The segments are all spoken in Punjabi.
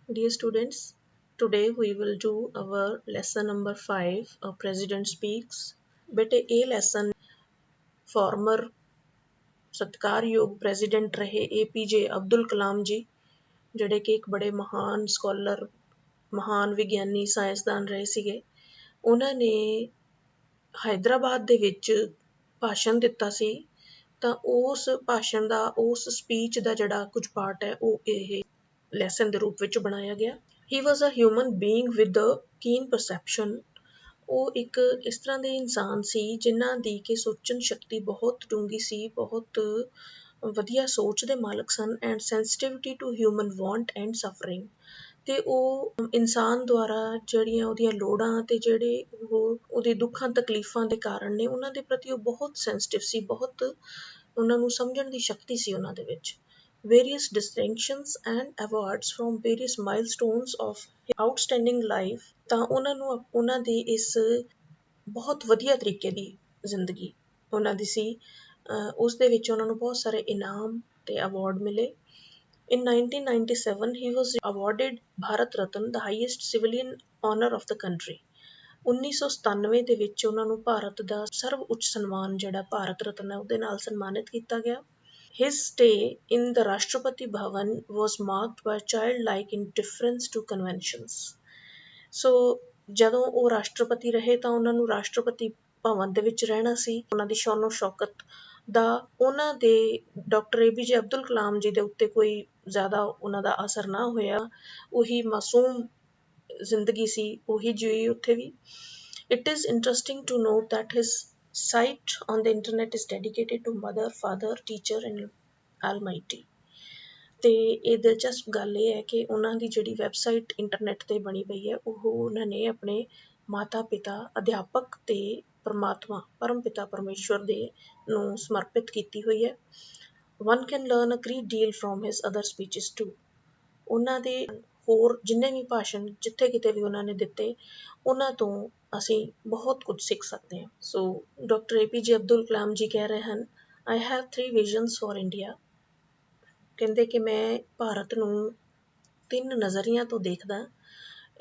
Dear students, today we will do our lesson number 5, A President Speaks. ਬੇਟੇ ਇਹ ਲੈਸਨ ਫਾਰਮਰ ਸਤਿਕਾਰਯੋਗ ਪ੍ਰੈਜ਼ੀਡੈਂਟ ਰਹੇ APJ ਅਬਦੁਲ ਕਲਾਮ ਜੀ, ਜਿਹੜੇ ਕਿ ਇੱਕ ਬੜੇ ਮਹਾਨ ਸਕੋਲਰ, ਮਹਾਨ ਵਿਗਿਆਨੀ, ਸਾਇੰਸਦਾਨ ਰਹੇ ਸੀਗੇ। ਉਹਨਾਂ ਨੇ ਹੈਦਰਾਬਾਦ ਦੇ ਵਿੱਚ ਭਾਸ਼ਣ ਦਿੱਤਾ ਸੀ, ਤਾਂ ਉਸ ਭਾਸ਼ਣ ਦਾ, ਉਸ ਸਪੀਚ ਦਾ ਜਿਹੜਾ ਕੁਝ ਪਾਰਟ ਹੈ ਉਹ ਇਹ ਲੈਸਨ ਦੇ ਰੂਪ ਵਿੱਚ ਬਣਾਇਆ ਗਿਆ। He was a human being with a keen perception. ਉਹ ਇੱਕ ਇਸ ਤਰ੍ਹਾਂ ਦੇ ਇਨਸਾਨ ਸੀ ਜਿਨ੍ਹਾਂ ਦੀ ਕਿ ਸੋਚਣ ਸ਼ਕਤੀ ਬਹੁਤ ਡੂੰਘੀ ਸੀ, ਬਹੁਤ ਵਧੀਆ ਸੋਚ ਦੇ ਮਾਲਕ ਸਨ, and sensitivity to human want and suffering. ਤੇ ਉਹ ਇਨਸਾਨ ਦੁਆਰਾ ਜਿਹੜੀਆਂ ਉਹਦੀਆਂ ਲੋੜਾਂ ਤੇ ਜਿਹੜੇ ਉਹਦੇ ਦੁੱਖਾਂ ਤਕਲੀਫਾਂ ਦੇ ਕਾਰਨ ਨੇ, ਉਹਨਾਂ ਦੇ ਪ੍ਰਤੀ ਉਹ ਬਹੁਤ ਸੈਂਸਿਟਿਵ ਸੀ, ਬਹੁਤ ਉਹਨਾਂ ਨੂੰ ਸਮਝਣ ਦੀ ਸ਼ਕਤੀ ਸੀ ਉਹਨਾਂ ਦੇ ਵਿੱਚ। Various distinctions and awards from various milestones of outstanding life, ਤਾਂ ਉਹਨਾਂ ਨੂੰ ਉਹਨਾਂ ਦੀ ਇਸ ਬਹੁਤ ਵਧੀਆ ਤਰੀਕੇ ਦੀ ਜ਼ਿੰਦਗੀ ਉਹਨਾਂ ਦੀ ਸੀ। ਉਸ ਦੇ ਵਿੱਚ ਉਹਨਾਂ ਨੂੰ ਬਹੁਤ ਸਾਰੇ ਇਨਾਮ ਤੇ ਅਵਾਰਡ ਮਿਲੇ। In 1997 he was awarded Bharat Ratna, the highest civilian honor of the country. 1997 ਦੇ ਵਿੱਚ ਉਹਨਾਂ ਨੂੰ ਭਾਰਤ ਦਾ ਸਰਵ ਉੱਚ ਸਨਮਾਨ ਜਿਹੜਾ ਭਾਰਤ ਰਤਨ ਹੈ ਉਹਦੇ ਨਾਲ ਸਨਮਾਨਿਤ ਕੀਤਾ ਗਿਆ। His stay in the Rashtrapati Bhavan was marked by childlike indifference to conventions. So ਜਦੋਂ ਉਹ ਰਾਸ਼ਟਰਪਤੀ ਰਹੇ ਤਾਂ ਉਹਨਾਂ ਨੂੰ ਰਾਸ਼ਟਰਪਤੀ ਭਵਨ ਦੇ ਵਿੱਚ ਰਹਿਣਾ ਸੀ। ਉਹਨਾਂ ਦੀ ਸ਼ਾਨੋ ਸ਼ੌਕਤ ਦਾ ਉਹਨਾਂ ਦੇ ਡਾਕਟਰ APJ ਅਬਦੁਲ ਕਲਾਮ ਜੀ ਦੇ ਉੱਤੇ ਕੋਈ ਜ਼ਿਆਦਾ ਉਹਨਾਂ ਦਾ ਅਸਰ ਨਾ ਹੋਇਆ। ਉਹੀ ਮਾਸੂਮ ਜ਼ਿੰਦਗੀ ਸੀ, ਉਹੀ ਜੀਈ ਉੱਥੇ ਵੀ। It is interesting to note that his site on the internet is dedicated to mother, father, teacher and almighty. ਤੇ ਇਹ ਦਿਲਚਸਪ ਗੱਲ ਇਹ ਹੈ ਕਿ ਉਹਨਾਂ ਦੀ ਜਿਹੜੀ ਵੈਬਸਾਈਟ ਇੰਟਰਨੈਟ 'ਤੇ ਬਣੀ ਪਈ ਹੈ, ਉਹ ਉਹਨਾਂ ਨੇ ਆਪਣੇ ਮਾਤਾ ਪਿਤਾ, ਅਧਿਆਪਕ ਤੇ ਪਰਮਾਤਮਾ, ਪਰਮ ਪਿਤਾ ਪਰਮੇਸ਼ਵਰ ਦੇ ਨੂੰ ਸਮਰਪਿਤ ਕੀਤੀ ਹੋਈ ਹੈ। One can learn a great deal from his other speeches too. ਉਹਨਾਂ ਦੇ ਹੋਰ ਜਿੰਨੇ ਵੀ ਭਾਸ਼ਣ ਜਿੱਥੇ ਕਿਤੇ ਵੀ ਉਹਨਾਂ ਨੇ ਦਿੱਤੇ, ਉਹਨਾਂ ਤੋਂ ਅਸੀਂ ਬਹੁਤ ਕੁਝ ਸਿੱਖ ਸਕਦੇ ਹਾਂ। So doctor APJ Abdul Kalam ji ਕਹਿ ਰਹੇ ਹਨ, I have 3 visions for India. ਕਹਿੰਦੇ ਕਿ ਮੈਂ ਭਾਰਤ ਨੂੰ 3 ਨਜ਼ਰੀਆਂ ਤੋਂ ਦੇਖਦਾ।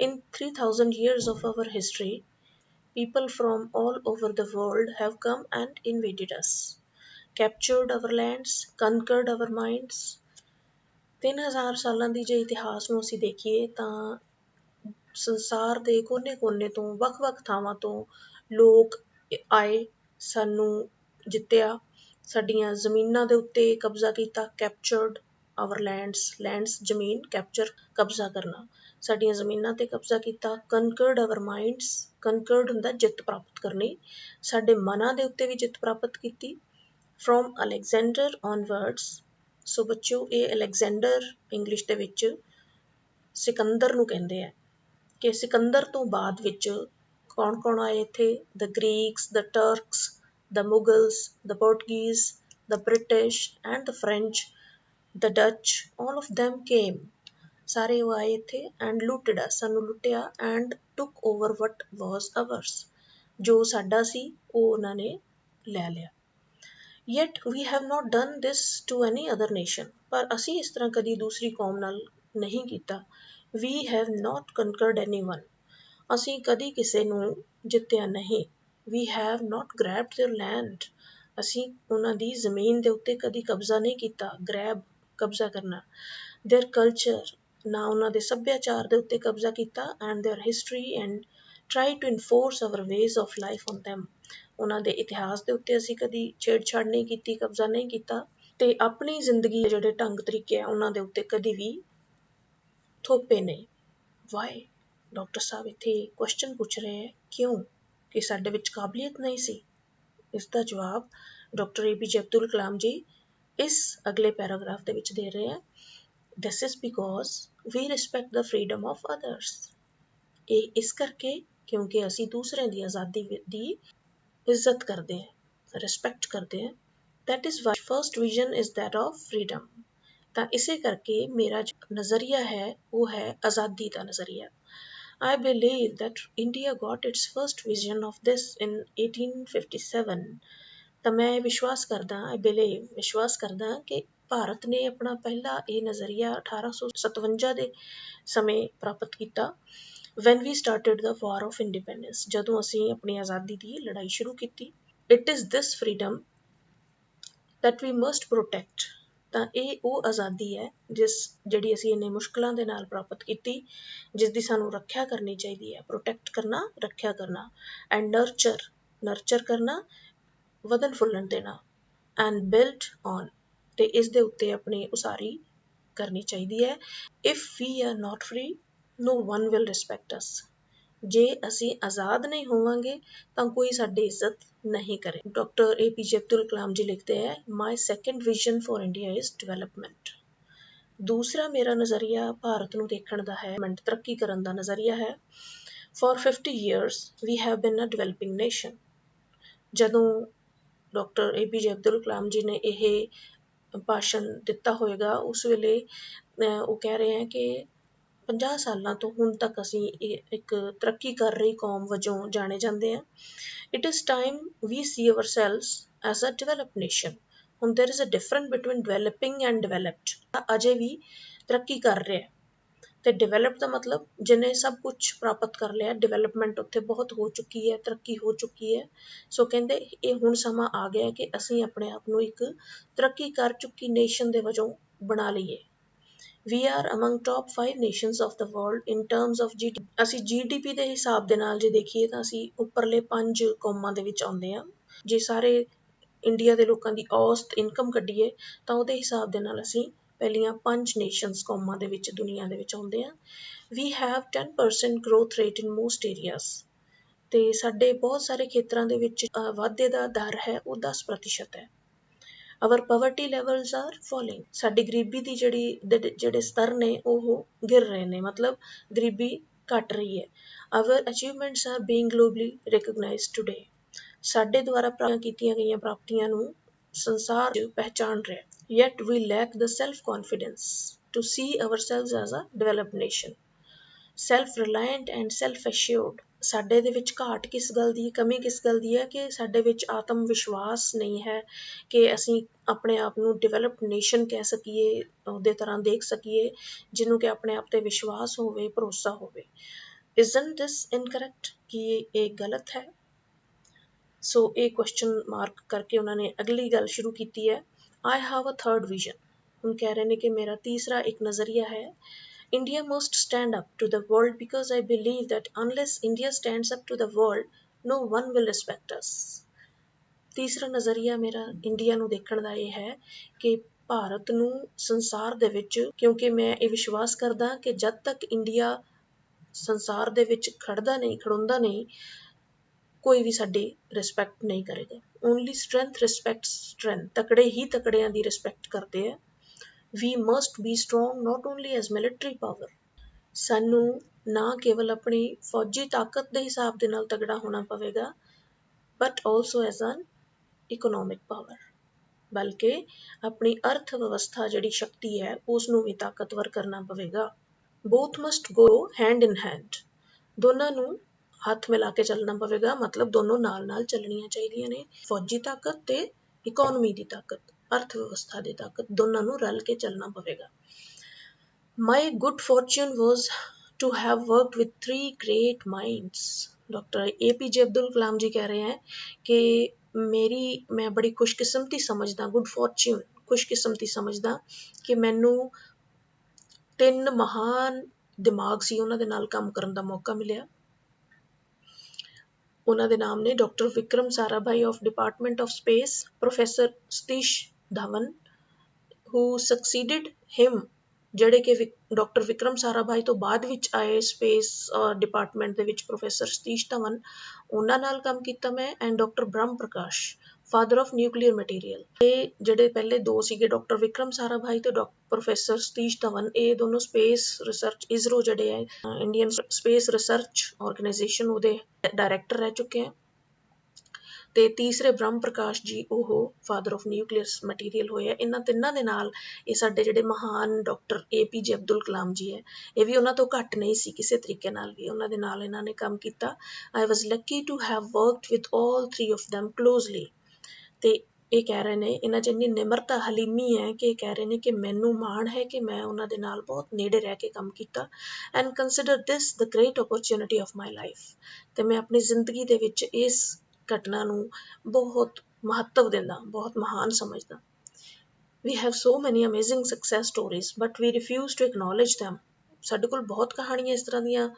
In 3000 years of our history, people from all over the world have come and invaded us, captured our lands, conquered our minds. 3000 ਸਾਲਾਂ ਦੀ ਜੇ ਇਤਿਹਾਸ ਨੂੰ ਅਸੀਂ ਦੇਖੀਏ ਤਾਂ ਸੰਸਾਰ ਦੇ ਕੋਨੇ-ਕੋਨੇ ਤੋਂ, ਵੱਖ-ਵੱਖ ਥਾਵਾਂ ਤੋਂ ਲੋਕ ਆਏ, ਸਾਨੂੰ ਜਿੱਤਿਆ, ਸਾਡੀਆਂ ਜ਼ਮੀਨਾਂ ਦੇ ਉੱਤੇ ਕਬਜ਼ਾ ਕੀਤਾ, ਕੈਪਚਰਡ ਆਵਰ ਲੈਂਡਸ ਜ਼ਮੀਨ, ਕੈਪਚਰ ਕਬਜ਼ਾ ਕਰਨਾ, ਸਾਡੀਆਂ ਜ਼ਮੀਨਾਂ 'ਤੇ ਕਬਜ਼ਾ ਕੀਤਾ। ਕੰਕਰਡ ਆਵਰ ਮਾਈਂਡਸ, ਕੰਕਰਡ ਹੁੰਦਾ ਜਿੱਤ ਪ੍ਰਾਪਤ ਕਰਨੀ, ਸਾਡੇ ਮਨਾਂ ਦੇ ਉੱਤੇ ਵੀ ਜਿੱਤ ਪ੍ਰਾਪਤ ਕੀਤੀ। ਫਰੋਮ ਅਲੈਗਜ਼ੈਂਡਰ ਔਨਵਰਡਸ, ਸੋ ਬੱਚਿਓ ਇਹ ਅਲੈਗਜ਼ੈਂਡਰ ਇੰਗਲਿਸ਼ ਦੇ ਵਿੱਚ ਸਿਕੰਦਰ ਨੂੰ ਕਹਿੰਦੇ ਆ, ਕਿ ਸਿਕੰਦਰ ਤੋਂ ਬਾਅਦ ਵਿੱਚ ਕੌਣ ਕੌਣ ਆਏ ਇੱਥੇ? The Greeks, the Turks, the Mughals, the Portuguese, the British and the French, the Dutch, all of them came. ਸਾਰੇ ਉਹ ਆਏ ਇੱਥੇ ਐਂਡ ਲੂਟਡ ਅਸ, ਸਾਨੂੰ ਲੁੱਟਿਆ, ਐਂਡ ਟੁੱਕ ਓਵਰ ਵਟ ਵਾਜ਼ ਅਵਰਸ, ਜੋ ਸਾਡਾ ਸੀ ਉਹ ਉਹਨਾਂ ਨੇ ਲੈ ਲਿਆ। Yet we have not done this to any other nation. ਪਰ ਅਸੀਂ ਇਸ ਤਰ੍ਹਾਂ ਕਦੀ ਦੂਸਰੀ ਕੌਮ ਨਾਲ ਨਹੀਂ ਕੀਤਾ। We have not conquered anyone. ਅਸੀਂ ਕਦੀ ਕਿਸੇ ਨੂੰ ਜਿੱਤਿਆ ਨਹੀਂ। We have not grabbed their land. ਅਸੀਂ ਉਹਨਾਂ ਦੀ ਜ਼ਮੀਨ ਦੇ ਉੱਤੇ ਕਦੀ ਕਬਜ਼ਾ ਨਹੀਂ ਕੀਤਾ। Grab, ਕਬਜ਼ਾ ਕਰਨਾ। Their culture, ਨਾ ਉਹਨਾਂ ਦੇ ਸੱਭਿਆਚਾਰ ਦੇ ਉੱਤੇ ਕਬਜ਼ਾ ਕੀਤਾ, and their history, and try to enforce our ways of life on them. ਉਹਨਾਂ ਦੇ ਇਤਿਹਾਸ ਦੇ ਉੱਤੇ ਅਸੀਂ ਕਦੀ ਛੇੜਛਾੜ ਨਹੀਂ ਕੀਤੀ, ਕਬਜ਼ਾ ਨਹੀਂ ਕੀਤਾ, ਤੇ ਆਪਣੀ ਜ਼ਿੰਦਗੀ ਦੇ ਜਿਹੜੇ ਢੰਗ ਤਰੀਕੇ ਆ ਉਹਨਾਂ ਦੇ ਉੱਤੇ ਕਦੀ ਵੀ ਥੋਪੇ ਨਹੀਂ। ਵਾਈ? ਡਾਕਟਰ ਸਾਹਿਬ ਇੱਥੇ ਕੁਐਸਚਨ ਪੁੱਛ ਰਹੇ ਹੈ, ਕਿਉਂ? ਕਿ ਸਾਡੇ ਵਿੱਚ ਕਾਬਲੀਅਤ ਨਹੀਂ ਸੀ? ਇਸ ਦਾ ਜਵਾਬ ਡਾਕਟਰ APJ ਅਬਦੁਲ ਕਲਾਮ ਜੀ ਇਸ ਅਗਲੇ ਪੈਰਾਗ੍ਰਾਫ ਦੇ ਵਿੱਚ ਦੇ ਰਹੇ ਹੈ। This is because we respect the freedom of others. ਇਹ ਇਸ ਕਰਕੇ ਕਿਉਂਕਿ ਅਸੀਂ ਦੂਸਰਿਆਂ ਦੀ ਆਜ਼ਾਦੀ ਦੀ ਇੱਜ਼ਤ ਕਰਦੇ ਹਾਂ, ਰਿਸਪੈਕਟ ਕਰਦੇ ਹਾਂ। That is why first vision is that of freedom. ਤਾਂ ਇਸੇ ਕਰਕੇ ਮੇਰਾ ਜੋ ਨਜ਼ਰੀਆ ਹੈ ਉਹ ਹੈ ਆਜ਼ਾਦੀ ਦਾ ਨਜ਼ਰੀਆ। I believe that India got its first vision of this in 1857. ਤਾਂ ਮੈਂ ਵਿਸ਼ਵਾਸ ਕਰਦਾ, I believe, ਵਿਸ਼ਵਾਸ ਕਰਦਾ ਕਿ ਭਾਰਤ ਨੇ ਆਪਣਾ ਪਹਿਲਾ ਇਹ ਨਜ਼ਰੀਆ 1857 ਦੇ ਸਮੇਂ ਪ੍ਰਾਪਤ ਕੀਤਾ, when we started the war of independence, ਜਦੋਂ ਅਸੀਂ ਆਪਣੀ ਆਜ਼ਾਦੀ ਦੀ ਲੜਾਈ ਸ਼ੁਰੂ ਕੀਤੀ। It is this freedom that we must protect, ਤਾਂ ਇਹ ਉਹ ਆਜ਼ਾਦੀ ਹੈ ਜਿਹੜੀ ਅਸੀਂ ਇੰਨੇ ਮੁਸ਼ਕਲਾਂ ਦੇ ਨਾਲ ਪ੍ਰਾਪਤ ਕੀਤੀ, ਜਿਸ ਦੀ ਸਾਨੂੰ ਰੱਖਿਆ ਕਰਨੀ ਚਾਹੀਦੀ ਹੈ। ਪ੍ਰੋਟੈਕਟ ਕਰਨਾ, ਰੱਖਿਆ ਕਰਨਾ, ਐਂਡ ਨਰਚਰ ਕਰਨਾ, ਵਧਣ ਫੁੱਲਣ ਦੇਣਾ, ਐਂਡ ਬਿਲਡ ਔਨ, ਤੇ ਇਸ ਦੇ ਉੱਤੇ ਆਪਣੀ ਉਸਾਰੀ ਕਰਨੀ ਚਾਹੀਦੀ ਹੈ। If we are not free, no one will respect us, ਜੇ ਅਸੀਂ ਆਜ਼ਾਦ ਨਹੀਂ ਹੋਵਾਂਗੇ ਤਾਂ ਕੋਈ ਸਾਡੀ ਇੱਜ਼ਤ ਨਹੀਂ ਕਰੇ। ਡਾਕਟਰ APJ ਅਬਦੁਲ ਕਲਾਮ ਜੀ ਲਿਖਦੇ ਹੈ, my second vision for India is development. ਦੂਸਰਾ ਮੇਰਾ ਨਜ਼ਰੀਆ ਭਾਰਤ ਨੂੰ ਦੇਖਣ ਦਾ ਹੈ, ਤਰੱਕੀ ਕਰਨ ਦਾ ਨਜ਼ਰੀਆ ਹੈ। For 50 years we have been a developing nation। ਜਦੋਂ ਡਾਕਟਰ APJ ਅਬਦੁਲ ਕਲਾਮ ਜੀ ਨੇ ਇਹ ਭਾਸ਼ਣ ਦਿੱਤਾ ਹੋਏਗਾ, ਉਸ ਵੇਲੇ ਉਹ ਕਹਿ ਰਹੇ ਹੈ ਕਿ 50 ਸਾਲਾਂ ਤੋਂ ਹੁਣ ਤੱਕ ਅਸੀਂ ਇੱਕ ਤਰੱਕੀ ਕਰ ਰਹੀ ਕੌਮ ਵਜੋਂ ਜਾਣੇ ਜਾਂਦੇ ਹਾਂ। It is time we see ourselves as a developed nation। ਹੁਣ there is a difference between developing and developed। ਅਜੇ ਵੀ ਤਰੱਕੀ ਕਰ ਰਿਹਾ, ਤੇ ਡਿਵੈਲਪ ਦਾ ਮਤਲਬ ਜਿਹਨੇ ਸਭ ਕੁਝ ਪ੍ਰਾਪਤ ਕਰ ਲਿਆ, ਡਿਵੈਲਪਮੈਂਟ ਉੱਥੇ ਬਹੁਤ ਹੋ ਚੁੱਕੀ ਹੈ, ਤਰੱਕੀ ਹੋ ਚੁੱਕੀ ਹੈ। ਸੋ ਕਹਿੰਦੇ ਇਹ ਹੁਣ ਸਮਾਂ ਆ ਗਿਆ ਕਿ ਅਸੀਂ ਆਪਣੇ ਆਪ ਨੂੰ ਇੱਕ ਤਰੱਕੀ ਕਰ ਚੁੱਕੀ ਨੇਸ਼ਨ ਦੇ ਵਜੋਂ ਬਣਾ ਲਈਏ। We are among top 5 nations of the world in terms of GDP। ਅਸੀਂ GDP ਦੇ ਹਿਸਾਬ ਦੇ ਨਾਲ ਜੇ ਦੇਖੀਏ ਤਾਂ ਅਸੀਂ ਉੱਪਰਲੇ 5 ਕੌਮਾਂ ਦੇ ਵਿੱਚ ਆਉਂਦੇ ਹਾਂ। ਜੇ ਸਾਰੇ ਇੰਡੀਆ ਦੇ ਲੋਕਾਂ ਦੀ ਔਸਤ ਇਨਕਮ ਕੱਢੀਏ ਤਾਂ ਉਹਦੇ ਹਿਸਾਬ ਦੇ ਨਾਲ ਅਸੀਂ ਪਹਿਲੀਆਂ 5 ਨੇਸ਼ਨਸ ਕੌਮਾਂ ਦੇ ਵਿੱਚ ਦੁਨੀਆ ਦੇ ਵਿੱਚ ਆਉਂਦੇ ਹਾਂ। We have 10% growth rate in most areas। ਤੇ ਸਾਡੇ ਬਹੁਤ ਸਾਰੇ ਖੇਤਰਾਂ ਦੇ ਵਿੱਚ ਵਾਧੇ ਦਾ ਦਰ ਹੈ ਉਹ 10% ਹੈ। Our poverty levels are falling। ਸਾਡੀ ਗਰੀਬੀ ਦੀ ਜਿਹੜੇ ਸਤਰ ਨੇ ਉਹ ਗਿਰ ਰਹੇ ਨੇ, ਮਤਲਬ ਗਰੀਬੀ ਘਟ ਰਹੀ ਹੈ। Our achievements are being globally recognized today। ਸਾਡੇ ਦੁਆਰਾ ਕੀਤੀਆਂ ਗਈਆਂ ਪ੍ਰਾਪਤੀਆਂ ਨੂੰ ਸੰਸਾਰ ਪਹਿਚਾਣ ਰਿਹਾ। Yet we lack the self-confidence to see ourselves as a developed nation। Self-reliant and self-assured। ਸਾਡੇ ਦੇ ਵਿੱਚ ਘਾਟ ਕਿਸ ਗੱਲ ਦੀ, ਕਮੀ ਕਿਸ ਗੱਲ ਦੀ ਹੈ ਕਿ ਸਾਡੇ ਵਿੱਚ ਆਤਮ ਵਿਸ਼ਵਾਸ ਨਹੀਂ ਹੈ ਕਿ ਅਸੀਂ ਆਪਣੇ ਆਪ ਨੂੰ ਡਿਵੈਲਪਡ ਨੇਸ਼ਨ ਕਹਿ ਸਕੀਏ, ਉਹਦੇ ਤਰ੍ਹਾਂ ਦੇਖ ਸਕੀਏ ਜਿਹਨੂੰ ਕਿ ਆਪਣੇ ਆਪ ਤੇ ਵਿਸ਼ਵਾਸ ਹੋਵੇ, ਭਰੋਸਾ ਹੋਵੇ। Isn't this incorrect? ਕਿ ਇਹ ਗਲਤ ਹੈ? ਸੋ ਇਹ ਕੁਐਸਚਨ ਮਾਰਕ ਕਰਕੇ ਉਹਨਾਂ ਨੇ ਅਗਲੀ ਗੱਲ ਸ਼ੁਰੂ ਕੀਤੀ ਹੈ। I have a third vision। ਹੁਣ ਕਹਿ ਰਹੇ ਨੇ ਕਿ ਮੇਰਾ ਤੀਸਰਾ ਇੱਕ ਨਜ਼ਰੀਆ ਹੈ। India must stand up to the world because I believe that unless India stands up to the world, no one will respect us। ਤੀਸਰਾ ਨਜ਼ਰੀਆ ਮੇਰਾ ਇੰਡੀਆ ਨੂੰ ਦੇਖਣ ਦਾ ਇਹ ਹੈ ਕਿ ਭਾਰਤ ਨੂੰ ਸੰਸਾਰ ਦੇ ਵਿੱਚ, ਕਿਉਂਕਿ ਮੈਂ ਇਹ ਵਿਸ਼ਵਾਸ ਕਰਦਾ ਕਿ ਜਦ ਤੱਕ ਇੰਡੀਆ ਸੰਸਾਰ ਦੇ ਵਿੱਚ ਖੜੋਂਦਾ ਨਹੀਂ, ਕੋਈ ਵੀ ਸਾਡੀ ਰਿਸਪੈਕਟ ਨਹੀਂ ਕਰੇਗਾ। Only strength respects strength. ਤਕੜੇ ਹੀ ਤਕੜਿਆਂ ਦੀ ਰਿਸਪੈਕਟ ਕਰਦੇ ਆ। We must be strong not only as military power। ਸਾਨੂੰ ਨਾ ਕੇਵਲ ਆਪਣੀ ਫੌਜੀ ਤਾਕਤ ਦੇ ਹਿਸਾਬ ਦੇ ਨਾਲ ਤਗੜਾ ਹੋਣਾ ਪਵੇਗਾ, but also as an economic power। ਬਲਕਿ ਆਪਣੀ ਅਰਥ ਵਿਵਸਥਾ ਜਿਹੜੀ ਸ਼ਕਤੀ ਹੈ ਉਸ ਨੂੰ ਵੀ ਤਾਕਤਵਰ ਕਰਨਾ ਪਵੇਗਾ। Both must go hand in hand। ਦੋਨਾਂ ਨੂੰ ਹੱਥ ਮਿਲਾ ਕੇ ਚੱਲਣਾ ਪਵੇਗਾ, ਮਤਲਬ ਦੋਨੋਂ ਨਾਲ ਨਾਲ ਚੱਲਣੀਆਂ ਚਾਹੀਦੀਆਂ ਨੇ। ਫੌਜੀ ਤਾਕਤ ਤੇ ਇਕੋਨਮੀ ਦੀ ਤਾਕਤ, ਅਰਥ ਵਿਵਸਥਾ ਦੀ ਤਾਕਤ, ਦੋਨਾਂ ਨੂੰ ਰਲ ਕੇ ਚੱਲਣਾ ਪਵੇਗਾ। My good fortune was to have worked with 3 great minds। Doctor APJ Abdul Kalam ji ਕਹਿ ਰਹੇ ਹੈ ਕਿ ਮੈਂ ਬੜੀ ਖੁਸ਼ਕਿਸਮਤੀ ਸਮਝਦਾ, ਗੁੱਡ ਫੋਰਚੂਨ, ਖੁਸ਼ਕਿਸਮਤੀ ਸਮਝਦਾ ਕਿ ਮੈਨੂੰ 3 ਮਹਾਨ ਦਿਮਾਗ ਸੀ, ਉਹਨਾਂ ਦੇ ਨਾਲ ਕੰਮ ਕਰਨ ਦਾ ਮੌਕਾ ਮਿਲਿਆ। ਉਹਨਾਂ ਦੇ ਨਾਮ ਨੇ doctor Vikram Sarabhai of department of space, professor Satish Dhawan who succeeded him, ਜਿਹੜੇ ਕਿ ਡਾਕਟਰ ਵਿਕਰਮ ਸਾਰਾਭਾਈ ਤੋਂ ਬਾਅਦ ਵਿੱਚ ਆਏ ਸਪੇਸ ਡਿਪਾਰਟਮੈਂਟ ਦੇ ਵਿੱਚ, ਪ੍ਰੋਫੈਸਰ ਸਤੀਸ਼ ਧਵਨ, ਉਹਨਾਂ ਨਾਲ ਕੰਮ ਕੀਤਾ ਮੈਂ। ਐਂਡ ਡਾਕਟਰ ਬ੍ਰਹਮ ਪ੍ਰਕਾਸ਼, ਫਾਦਰ ਆਫ ਨਿਊਕਲੀਅਰ ਮਟੀਰੀਅਲ। ਇਹ ਜਿਹੜੇ ਪਹਿਲੇ ਦੋ ਸੀਗੇ, ਡਾਕਟਰ ਵਿਕਰਮ ਸਾਰਾਭਾਈ ਤੇ ਪ੍ਰੋਫੈਸਰ ਸਤੀਸ਼ ਧਵਨ, ਇਹ ਦੋਨੋਂ ਸਪੇਸ ਰਿਸਰਚ, ਇਸਰੋ ਜਿਹੜੇ ਹੈ ਇੰਡੀਅਨ ਸਪੇਸ ਰਿਸਰਚ ਆਰਗੇਨਾਈਜੇਸ਼ਨ, ਉਹਦੇ ਡਾਇਰੈਕਟਰ ਰਹਿ ਚੁੱਕੇ ਹੈ। ਤੇ ਤੀਸਰੇ ਬ੍ਰਹਮ ਪ੍ਰਕਾਸ਼ ਜੀ, ਉਹ ਫਾਦਰ ਆਫ ਨਿਊਕਲੀਅਰ ਮਟੀਰੀਅਲ ਹੋਏ ਆ। ਇਹਨਾਂ ਤਿੰਨਾਂ ਦੇ ਨਾਲ ਇਹ ਸਾਡੇ ਜਿਹੜੇ ਮਹਾਨ ਡਾਕਟਰ APJ ਅਬਦੁਲ ਕਲਾਮ ਜੀ ਹੈ, ਇਹ ਵੀ ਉਹਨਾਂ ਤੋਂ ਘੱਟ ਨਹੀਂ ਸੀ ਕਿਸੇ ਤਰੀਕੇ ਨਾਲ ਵੀ, ਉਹਨਾਂ ਦੇ ਨਾਲ ਇਹਨਾਂ ਨੇ ਕੰਮ ਕੀਤਾ। I was lucky to have worked with all 3 of them closely। ਤੇ ਇਹ ਕਹਿ ਰਹੇ ਨੇ, ਇਹਨਾਂ 'ਚ ਇੰਨੀ ਨਿਮਰਤਾ ਹਲੀਮੀ ਹੈ ਕਿ ਇਹ ਕਹਿ ਰਹੇ ਨੇ ਕਿ ਮੈਨੂੰ ਮਾਣ ਹੈ ਕਿ ਮੈਂ ਉਹਨਾਂ ਦੇ ਨਾਲ ਬਹੁਤ ਨੇੜੇ ਰਹਿ ਕੇ ਕੰਮ ਕੀਤਾ and consider this the great opportunity of my life. ਅਤੇ ਮੈਂ ਆਪਣੀ ਜ਼ਿੰਦਗੀ ਦੇ ਵਿੱਚ ਇਸ ਘਟਨਾ ਨੂੰ ਬਹੁਤ ਮਹੱਤਵ ਦਿੰਦਾ, ਬਹੁਤ ਮਹਾਨ ਸਮਝਦਾ। We have so many amazing success stories, but we refuse to acknowledge them. ਸਾਡੇ ਕੋਲ ਬਹੁਤ ਕਹਾਣੀਆਂ ਇਸ ਤਰ੍ਹਾਂ ਦੀਆਂ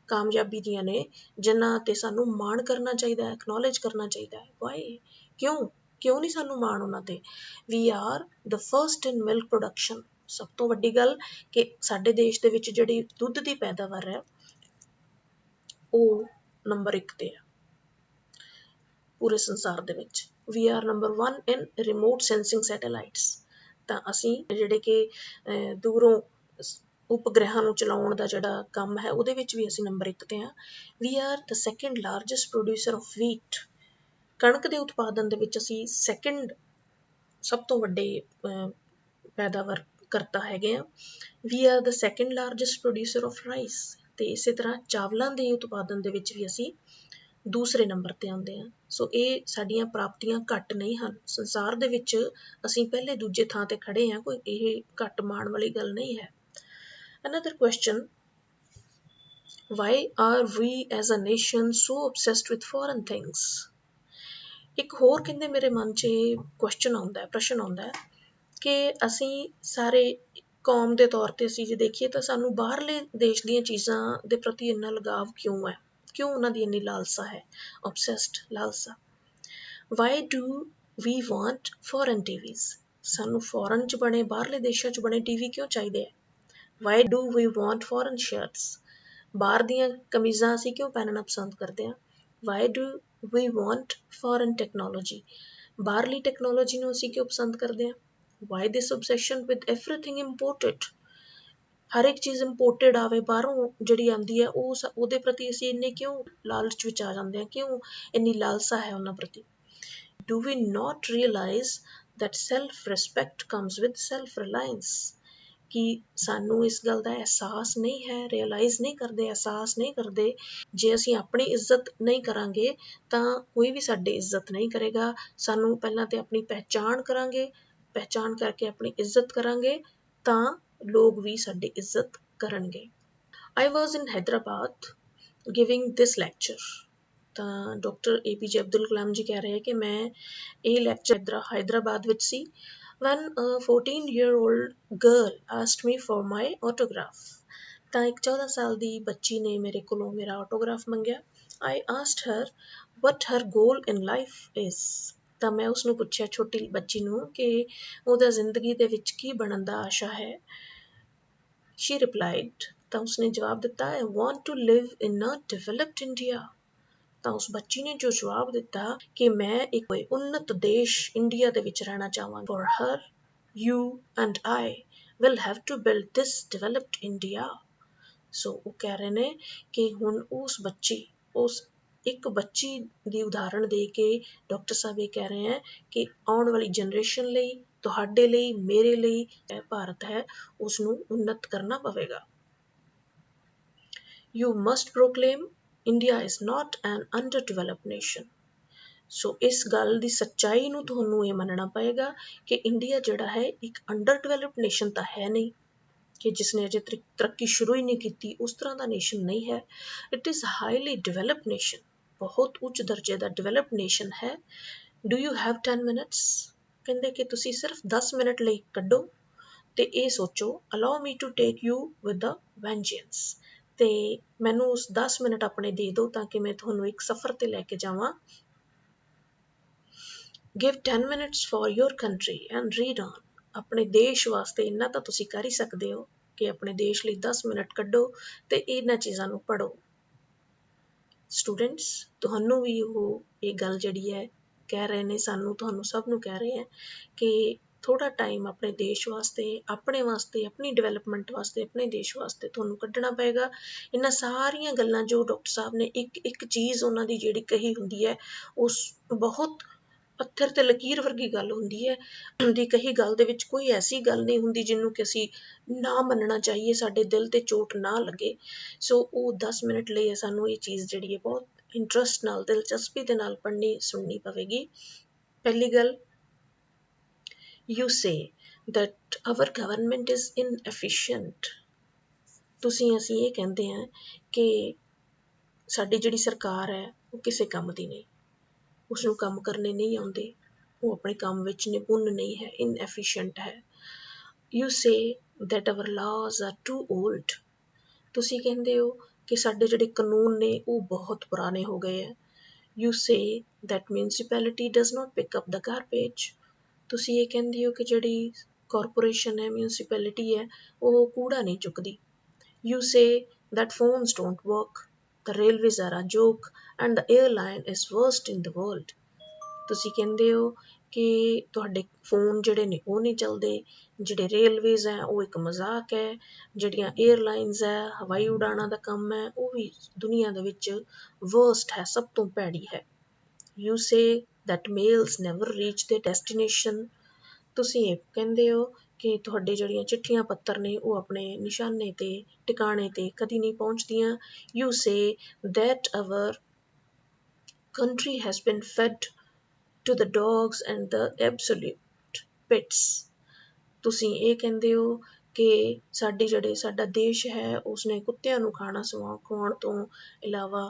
ਕਾਮਯਾਬੀ ਦੀਆਂ ਨੇ ਜਿਨ੍ਹਾਂ 'ਤੇ ਸਾਨੂੰ ਮਾਣ ਕਰਨਾ ਚਾਹੀਦਾ ਹੈ, ਐਕਨੋਲੇਜ ਕਰਨਾ ਚਾਹੀਦਾ ਹੈ। ਵਾਈ? ਕਿਉਂ ਨਹੀਂ ਸਾਨੂੰ ਮਾਣ ਉਹਨਾਂ 'ਤੇ? We are the first in milk production. ਸਭ ਤੋਂ ਵੱਡੀ ਗੱਲ ਕਿ ਸਾਡੇ ਦੇਸ਼ ਦੇ ਵਿੱਚ ਜਿਹੜੀ ਦੁੱਧ ਦੀ ਪੈਦਾਵਾਰ ਹੈ ਉਹ ਨੰਬਰ 1 'ਤੇ ਹੈ ਪੂਰੇ ਸੰਸਾਰ ਦੇ ਵਿੱਚ। We are number 1 in remote sensing satellites. ਤਾਂ ਅਸੀਂ ਜਿਹੜੇ ਕਿ ਦੂਰੋਂ ਉਪਗ੍ਰਹਿਾਂ ਨੂੰ ਚਲਾਉਣ ਦਾ ਜਿਹੜਾ ਕੰਮ ਹੈ ਉਹਦੇ ਵਿੱਚ ਵੀ ਅਸੀਂ ਨੰਬਰ 1 'ਤੇ ਹਾਂ। We are the second largest producer of wheat. ਕਣਕ ਦੇ ਉਤਪਾਦਨ ਦੇ ਵਿੱਚ ਅਸੀਂ ਸੈਕਿੰਡ ਸਭ ਤੋਂ ਵੱਡੇ ਪੈਦਾਵਾਰ ਕਰਤਾ ਹੈਗੇ ਆ। We are the second largest producer of rice. ਅਤੇ ਇਸੇ ਤਰ੍ਹਾਂ ਚਾਵਲਾਂ ਦੇ ਉਤਪਾਦਨ ਦੇ ਵਿੱਚ ਵੀ ਅਸੀਂ ਦੂਸਰੇ ਨੰਬਰ 'ਤੇ ਆਉਂਦੇ ਹਾਂ। ਸੋ ਇਹ ਸਾਡੀਆਂ ਪ੍ਰਾਪਤੀਆਂ ਘੱਟ ਨਹੀਂ ਹਨ। ਸੰਸਾਰ ਦੇ ਵਿੱਚ ਅਸੀਂ ਪਹਿਲੇ ਦੂਜੇ ਥਾਂ 'ਤੇ ਖੜ੍ਹੇ ਹਾਂ, ਕੋਈ ਇਹ ਘੱਟ ਮਾਣ ਵਾਲੀ ਗੱਲ ਨਹੀਂ ਹੈ। Another question, why are we as a nation so obsessed with foreign things? ਇੱਕ ਹੋਰ ਕਹਿੰਦੇ ਮੇਰੇ ਮਨ 'ਚ ਇਹ ਕੁਐਸਚਨ ਆਉਂਦਾ, ਪ੍ਰਸ਼ਨ ਆਉਂਦਾ ਹੈ ਕਿ ਅਸੀਂ ਸਾਰੇ ਕੌਮ ਦੇ ਤੌਰ 'ਤੇ ਅਸੀਂ ਜੇ ਦੇਖੀਏ ਤਾਂ ਸਾਨੂੰ ਬਾਹਰਲੇ ਦੇਸ਼ ਦੀਆਂ ਚੀਜ਼ਾਂ ਦੇ ਪ੍ਰਤੀ ਇੰਨਾ ਲਗਾਵ ਕਿਉਂ ਹੈ? ਕਿਉਂ ਉਹਨਾਂ ਦੀ ਇੰਨੀ ਲਾਲਸਾ ਹੈ? obsessed ਲਾਲਸਾ। why do we want foreign TVs? ਸਾਨੂੰ ਫੋਰਨ 'ਚ ਬਣੇ, ਬਾਹਰਲੇ ਦੇਸ਼ਾਂ 'ਚ ਬਣੇ ਟੀਵੀ ਕਿਉਂ ਚਾਹੀਦੇ ਹੈ? Why do we want foreign shirts? ਬਾਹਰ ਦੀਆਂ ਕਮੀਜ਼ਾਂ ਅਸੀਂ ਕਿਉਂ ਪਹਿਨਣਾ ਪਸੰਦ ਕਰਦੇ ਹਾਂ? Why do we want foreign technology? ਬਾਹਰਲੀ ਟੈਕਨੋਲੋਜੀ ਨੂੰ ਅਸੀਂ ਕਿਉਂ ਪਸੰਦ ਕਰਦੇ ਹਾਂ? Why this obsession with everything imported? ਹਰ ਇੱਕ ਚੀਜ਼ ਇੰਪੋਰਟਡ ਆਵੇ, ਬਾਹਰੋਂ ਜਿਹੜੀ ਆਉਂਦੀ ਹੈ ਉਹਦੇ ਪ੍ਰਤੀ ਅਸੀਂ ਇੰਨੇ ਕਿਉਂ ਲਾਲਚ ਵਿੱਚ ਆ ਜਾਂਦੇ ਹਾਂ? ਕਿਉਂ ਇੰਨੀ ਲਾਲਸਾ ਹੈ ਉਹਨਾਂ ਪ੍ਰਤੀ? Do we not realize that self-respect comes with self-reliance? ਕਿ ਸਾਨੂੰ ਇਸ ਗੱਲ ਦਾ ਅਹਿਸਾਸ ਨਹੀਂ ਹੈ, ਰਿਅਲਾਈਜ਼ ਨਹੀਂ ਕਰਦੇ, ਅਹਿਸਾਸ ਨਹੀਂ ਕਰਦੇ ਜੇ ਅਸੀਂ ਆਪਣੀ ਇੱਜ਼ਤ ਨਹੀਂ ਕਰਾਂਗੇ ਤਾਂ ਕੋਈ ਵੀ ਸਾਡੀ ਇੱਜ਼ਤ ਨਹੀਂ ਕਰੇਗਾ। ਸਾਨੂੰ ਪਹਿਲਾਂ ਤਾਂ ਆਪਣੀ ਪਹਿਚਾਣ ਕਰਾਂਗੇ, ਪਹਿਚਾਣ ਕਰਕੇ ਆਪਣੀ ਇੱਜ਼ਤ ਕਰਾਂਗੇ ਤਾਂ ਲੋਕ ਵੀ ਸਾਡੀ ਇੱਜ਼ਤ ਕਰਨਗੇ। I was in Hyderabad giving this lecture। ਤਾਂ ਡਾਕਟਰ APJ ਅਬਦੁਲ ਕਲਾਮ ਜੀ ਕਹਿ ਰਹੇ ਕਿ ਮੈਂ ਇਹ ਲੈਕਚਰ ਹੈਦਰਾਬਾਦ ਵਿੱਚ ਸੀ। when a 14-year-old girl asked me for my autograph। ਤਾਂ ਇੱਕ 14 ਸਾਲ ਦੀ ਬੱਚੀ ਨੇ ਮੇਰੇ ਕੋਲੋਂ ਮੇਰਾ ਆਟੋਗ੍ਰਾਫ ਮੰਗਿਆ। I asked her what her goal in life is। ਤਾਂ ਮੈਂ ਉਸਨੂੰ ਪੁੱਛਿਆ, ਛੋਟੀ ਬੱਚੀ ਨੂੰ, ਕਿ ਉਹਦਾ ਜ਼ਿੰਦਗੀ ਦੇ ਵਿੱਚ ਕੀ ਬਣਨ ਦਾ ਆਸ਼ਾ ਹੈ। she replied, ਤਾਂ ਉਸਨੇ ਜਵਾਬ ਦਿੱਤਾ, I want to live in a developed India। ਤਾਂ ਉਸ ਬੱਚੀ ਨੇ ਜੋ ਜਵਾਬ ਦਿੱਤਾ ਕਿ ਮੈਂ ਇੱਕ ਉੱਨਤ ਦੇਸ਼ ਇੰਡੀਆ ਦੇ ਵਿੱਚ ਰਹਿਣਾ ਚਾਹਵਾਂਗੀ। For her, you and I will have to build this developed India। ਸੋ ਉਹ ਕਹਿ ਰਹੇ ਨੇ ਕਿ ਹੁਣ ਉਸ ਇੱਕ ਬੱਚੀ ਦੀ ਉਦਾਹਰਣ ਦੇ ਕੇ ਡਾਕਟਰ ਸਾਹਿਬ ਇਹ ਕਹਿ ਰਹੇ ਹੈ ਕਿ ਆਉਣ ਵਾਲੀ ਜਨਰੇਸ਼ਨ ਲਈ, ਤੁਹਾਡੇ ਲਈ, ਮੇਰੇ ਲਈ ਭਾਰਤ ਹੈ ਉਸਨੂੰ ਉੱਨਤ ਕਰਨਾ ਪਵੇਗਾ। You must proclaim India is not an underdeveloped nation। ਸੋ ਇਸ ਗੱਲ ਦੀ ਸੱਚਾਈ ਨੂੰ ਤੁਹਾਨੂੰ ਇਹ ਮੰਨਣਾ ਪਏਗਾ ਕਿ ਇੰਡੀਆ ਜਿਹੜਾ ਹੈ ਇੱਕ ਅੰਡਰ ਡਿਵੈਲਪਡ ਨੇਸ਼ਨ ਤਾਂ ਹੈ ਨਹੀਂ, ਕਿ ਜਿਸਨੇ ਅਜੇ ਤਰੱਕੀ ਸ਼ੁਰੂ ਹੀ ਨਹੀਂ ਕੀਤੀ, ਉਸ ਤਰ੍ਹਾਂ ਦਾ ਨੇਸ਼ਨ ਨਹੀਂ ਹੈ। It is highly developed nation, ਬਹੁਤ ਉੱਚ ਦਰਜੇ ਦਾ ਡਿਵੈਲਪਡ ਨੇਸ਼ਨ ਹੈ। Do you have 10 minutes? ਕਹਿੰਦੇ ਕਿ ਤੁਸੀਂ ਸਿਰਫ 10 ਮਿੰਟ ਲਈ ਕੱਢੋ ਅਤੇ ਇਹ ਸੋਚੋ, allow me to take you with the vengeance. ਅਤੇ ਮੈਨੂੰ ਉਸ 10 ਮਿੰਟ ਆਪਣੇ ਦੇ ਦਿਓ ਤਾਂ ਕਿ ਮੈਂ ਤੁਹਾਨੂੰ ਇੱਕ ਸਫ਼ਰ 'ਤੇ ਲੈ ਕੇ ਜਾਵਾਂ। Give 10 minutes for your country and read on। ਆਪਣੇ ਦੇਸ਼ ਵਾਸਤੇ ਇੰਨਾ ਤਾਂ ਤੁਸੀਂ ਕਰ ਹੀ ਸਕਦੇ ਹੋ ਕਿ ਆਪਣੇ ਦੇਸ਼ ਲਈ 10 ਮਿੰਟ ਕੱਢੋ ਅਤੇ ਇਹਨਾਂ ਚੀਜ਼ਾਂ ਨੂੰ ਪੜ੍ਹੋ। ਸਟੂਡੈਂਟਸ, ਤੁਹਾਨੂੰ ਵੀ ਉਹ ਇਹ ਗੱਲ ਜਿਹੜੀ ਹੈ ਕਹਿ ਰਹੇ ਨੇ, ਤੁਹਾਨੂੰ ਸਭ ਨੂੰ ਕਹਿ ਰਹੇ ਹੈ ਕਿ ਥੋੜ੍ਹਾ ਟਾਈਮ ਆਪਣੇ ਦੇਸ਼ ਵਾਸਤੇ, ਆਪਣੇ ਵਾਸਤੇ, ਆਪਣੀ ਡਿਵੈਲਪਮੈਂਟ ਵਾਸਤੇ, ਆਪਣੇ ਦੇਸ਼ ਵਾਸਤੇ ਤੁਹਾਨੂੰ ਕੱਢਣਾ ਪਏਗਾ। ਇਹਨਾਂ ਸਾਰੀਆਂ ਗੱਲਾਂ ਜੋ ਡਾਕਟਰ ਸਾਹਿਬ ਨੇ ਇੱਕ ਚੀਜ਼ ਉਹਨਾਂ ਦੀ ਜਿਹੜੀ ਕਹੀ ਹੁੰਦੀ ਹੈ, ਉਸ ਬਹੁਤ ਪੱਥਰ 'ਤੇ ਲਕੀਰ ਵਰਗੀ ਗੱਲ ਹੁੰਦੀ ਹੈ। ਦੀ ਕਹੀ ਗੱਲ ਦੇ ਵਿੱਚ ਕੋਈ ਐਸੀ ਗੱਲ ਨਹੀਂ ਹੁੰਦੀ ਜਿਹਨੂੰ ਕਿ ਅਸੀਂ ਨਾ ਮੰਨਣਾ ਚਾਹੀਏ, ਸਾਡੇ ਦਿਲ 'ਤੇ ਚੋਟ ਨਾ ਲੱਗੇ। ਸੋ ਉਹ 10 ਮਿੰਟ ਲਈ ਸਾਨੂੰ ਇਹ ਚੀਜ਼ ਜਿਹੜੀ ਹੈ ਬਹੁਤ ਇੰਟਰਸਟ ਨਾਲ, ਦਿਲਚਸਪੀ ਦੇ ਨਾਲ ਪੜ੍ਹਨੀ ਸੁਣਨੀ ਪਵੇਗੀ। ਪਹਿਲੀ ਗੱਲ, You say that our government is inefficient. ਅਸੀਂ ਇਹ ਕਹਿੰਦੇ ਹਾਂ ਕਿ ਸਾਡੀ ਜਿਹੜੀ ਸਰਕਾਰ ਹੈ ਉਹ ਕਿਸੇ ਕੰਮ ਦੀ ਨਹੀਂ, ਉਸਨੂੰ ਕੰਮ ਕਰਨੇ ਨਹੀਂ ਆਉਂਦੇ, ਉਹ ਆਪਣੇ ਕੰਮ ਵਿੱਚ ਨਿਪੁੰਨ ਨਹੀਂ ਹੈ, ਇਨਐਫੀਸ਼ੀਐਂਟ ਹੈ। You say that our laws are too old. ਤੁਸੀਂ ਕਹਿੰਦੇ ਹੋ ਕਿ ਸਾਡੇ ਜਿਹੜੇ ਕਾਨੂੰਨ ਨੇ ਉਹ ਬਹੁਤ ਪੁਰਾਣੇ ਹੋ ਗਏ ਹੈ। You say that municipality does not pick up the garbage. ਤੁਸੀਂ ਇਹ ਕਹਿੰਦੇ ਹੋ ਕਿ ਜਿਹੜੀ ਕਾਰਪੋਰੇਸ਼ਨ ਹੈ, ਮਿਊਨਿਸਪੈਲਿਟੀ ਹੈ, ਉਹ ਕੂੜਾ ਨਹੀਂ ਚੁੱਕਦੀ। You say that phones don't work, the railways are a joke and the airline is worst in the world. ਤੁਸੀਂ ਕਹਿੰਦੇ ਹੋ ਕਿ ਤੁਹਾਡੇ ਫੋਨ ਜਿਹੜੇ ਨੇ ਉਹ ਨਹੀਂ ਚੱਲਦੇ, ਜਿਹੜੇ ਰੇਲਵੇਜ਼ ਹੈ ਉਹ ਇੱਕ ਮਜ਼ਾਕ ਹੈ, ਜਿਹੜੀਆਂ ਏਅਰਲਾਈਨਸ ਹੈ, ਹਵਾਈ ਉਡਾਣਾਂ ਦਾ ਕੰਮ ਹੈ, ਉਹ ਵੀ ਦੁਨੀਆ ਦੇ ਵਿੱਚ ਵਰਸਟ ਹੈ, ਸਭ ਤੋਂ ਭੈੜੀ ਹੈ। You say that mails never reach their destination. ਤੁਸੀਂ ਇਹ ਕਹਿੰਦੇ ਹੋ ਕਿ ਤੁਹਾਡੇ ਜਿਹੜੀਆਂ ਚਿੱਠੀਆਂ ਪੱਤਰ ਨੇ ਉਹ ਆਪਣੇ ਨਿਸ਼ਾਨੇ 'ਤੇ, ਟਿਕਾਣੇ 'ਤੇ ਕਦੀ ਨਹੀਂ ਪਹੁੰਚਦੀਆਂ। You say that our country has been fed to the dogs and the absolute pits. ਤੁਸੀਂ ਇਹ ਕਹਿੰਦੇ ਹੋ ਕਿ ਸਾਡਾ ਦੇਸ਼ ਹੈ ਉਸਨੇ ਕੁੱਤਿਆਂ ਨੂੰ ਖਾਣਾ ਖਵਾਉਣ ਤੋਂ ਇਲਾਵਾ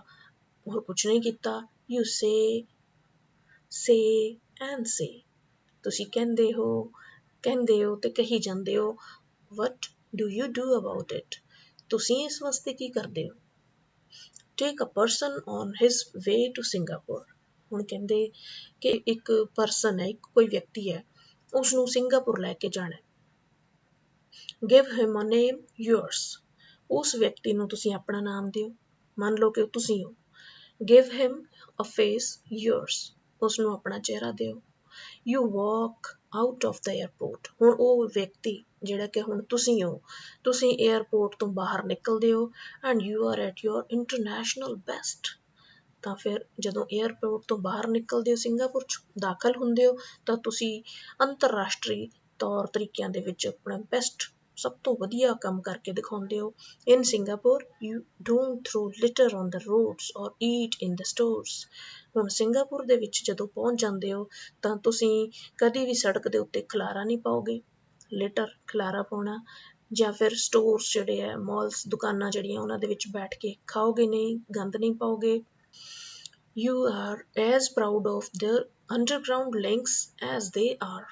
ਹੋਰ ਕੁਛ ਨਹੀਂ ਕੀਤਾ। You say and say. ਤੁਸੀਂ ਕਹਿੰਦੇ ਹੋ ਤੇ ਕਹੀ ਜਾਂਦੇ ਹੋ। What do you do about it? ਤੁਸੀਂ ਇਸ ਵਾਸਤੇ ਕੀ ਕਰਦੇ ਹੋ? Take a person on his way to Singapore. ਹੁਣ ਕਹਿੰਦੇ ਕਿ ਇੱਕ ਪਰਸਨ ਹੈ, ਕੋਈ ਵਿਅਕਤੀ ਹੈ, ਉਸਨੂੰ ਸਿੰਗਾਪੁਰ ਲੈ ਕੇ ਜਾਣਾ। Give him a name, yours. ਉਸ ਵਿਅਕਤੀ ਨੂੰ ਤੁਸੀਂ ਆਪਣਾ ਨਾਮ ਦਿਓ, ਮੰਨ ਲਓ ਕਿ ਤੁਸੀਂ ਹੋ। Give him a face, yours. ਉਸਨੂੰ ਆਪਣਾ ਚਿਹਰਾ ਦਿਓ। You walk out of the airport. ਹੁਣ ਉਹ ਵਿਅਕਤੀ ਜਿਹੜਾ ਕਿ ਹੁਣ ਤੁਸੀਂ ਹੋ, ਤੁਸੀਂ ਏਅਰਪੋਰਟ ਤੋਂ ਬਾਹਰ ਨਿਕਲਦੇ ਹੋ and you are at your international best. ਤਾਂ ਫਿਰ ਜਦੋਂ ਏਅਰਪੋਰਟ ਤੋਂ ਬਾਹਰ ਨਿਕਲਦੇ ਹੋ, ਸਿੰਗਾਪੁਰ 'ਚ ਦਾਖਲ ਹੁੰਦੇ ਹੋ, ਤਾਂ ਤੁਸੀਂ ਅੰਤਰਰਾਸ਼ਟਰੀ ਤੌਰ ਤਰੀਕਿਆਂ ਦੇ ਵਿੱਚ ਆਪਣਾ ਬੈਸਟ, ਸਭ ਤੋਂ ਵਧੀਆ ਕੰਮ ਕਰਕੇ ਦਿਖਾਉਂਦੇ ਹੋ। In Singapore, you don't throw litter on the roads or eat in the stores. ਹੁਣ ਸਿੰਗਾਪੁਰ ਦੇ ਵਿੱਚ ਜਦੋਂ ਪਹੁੰਚ ਜਾਂਦੇ ਹੋ ਤਾਂ ਤੁਸੀਂ ਕਦੀ ਵੀ ਸੜਕ ਦੇ ਉੱਤੇ ਖਲਾਰਾ ਨਹੀਂ ਪਾਓਗੇ, ਲਿਟਰ ਖਲਾਰਾ ਪਾਉਣਾ, ਜਾਂ ਫਿਰ ਸਟੋਰਸ ਜਿਹੜੇ ਹੈ, ਮਾਲਸ, ਦੁਕਾਨਾਂ ਜਿਹੜੀਆਂ ਉਹਨਾਂ ਦੇ ਵਿੱਚ ਬੈਠ ਕੇ ਖਾਓਗੇ ਨਹੀਂ, ਗੰਦ ਨਹੀਂ ਪਾਓਗੇ। You are as proud of their underground links as they are.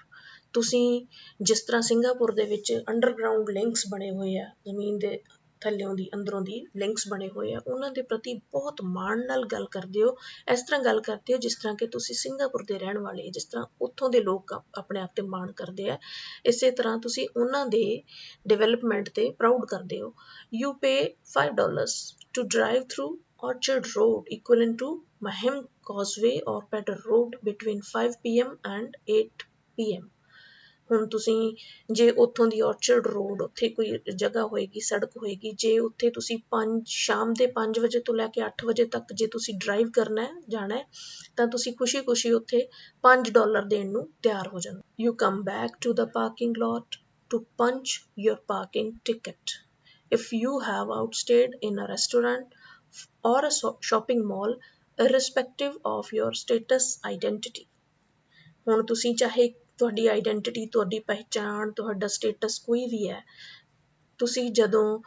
ਤੁਸੀਂ ਜਿਸ ਤਰ੍ਹਾਂ ਸਿੰਗਾਪੁਰ ਦੇ ਵਿੱਚ ਅੰਡਰਗਰਾਊਂਡ ਲਿੰਕਸ ਬਣੇ ਹੋਏ ਆ, ਜ਼ਮੀਨ ਦੇ ਥੱਲਿਓਂ ਦੀ ਅੰਦਰੋਂ ਦੀ ਲਿੰਕਸ ਬਣੇ ਹੋਏ ਆ, ਉਹਨਾਂ ਦੇ ਪ੍ਰਤੀ ਬਹੁਤ ਮਾਣ ਨਾਲ ਗੱਲ ਕਰਦੇ ਹੋ। ਇਸ ਤਰ੍ਹਾਂ ਗੱਲ ਕਰਦੇ ਹੋ ਜਿਸ ਤਰ੍ਹਾਂ ਕਿ ਤੁਸੀਂ ਸਿੰਗਾਪੁਰ ਦੇ ਰਹਿਣ ਵਾਲੇ, ਜਿਸ ਤਰ੍ਹਾਂ ਉੱਥੋਂ ਦੇ ਲੋਕ ਆਪਣੇ ਆਪ 'ਤੇ ਮਾਣ ਕਰਦੇ ਆ, ਇਸੇ ਤਰ੍ਹਾਂ ਤੁਸੀਂ ਉਹਨਾਂ ਦੇ ਡਿਵੈਲਪਮੈਂਟ 'ਤੇ ਪ੍ਰਾਊਡ ਕਰਦੇ ਹੋ। You pay $5 to drive through Orchard Road, equivalent to Mahim Causeway or Pedder Road between 5 p.m. and 8 p.m. ਹੁਣ ਤੁਸੀਂ ਜੇ ਉੱਥੋਂ ਦੀ ਔਰਚਰਡ ਰੋਡ, ਉੱਥੇ ਕੋਈ ਜਗ੍ਹਾ ਹੋਏਗੀ, ਸੜਕ ਹੋਏਗੀ, ਜੇ ਉੱਥੇ ਤੁਸੀਂ ਸ਼ਾਮ ਦੇ 5 ਵਜੇ ਤੋਂ ਲੈ ਕੇ 8 ਵਜੇ ਤੱਕ ਜੇ ਤੁਸੀਂ ਡਰਾਈਵ ਕਰਨਾ ਹੈ, ਜਾਣਾ ਹੈ, ਤਾਂ ਤੁਸੀਂ ਖੁਸ਼ੀ ਉੱਥੇ $5 ਦੇਣ ਨੂੰ ਤਿਆਰ ਹੋ ਜਾਂਦੇ। You come back to the parking lot to punch your parking ticket. If you have outstayed in a restaurant or a shopping mall, irrespective of your status identity. ਹੁਣ ਤੁਸੀਂ ਚਾਹੇ ਤੁਹਾਡੀ ਆਈਡੈਂਟੀਟੀ, ਤੁਹਾਡੀ ਪਹਿਚਾਣ, ਤੁਹਾਡਾ ਸਟੇਟਸ ਕੋਈ ਵੀ ਹੈ, ਤੁਸੀਂ ਜਦੋਂ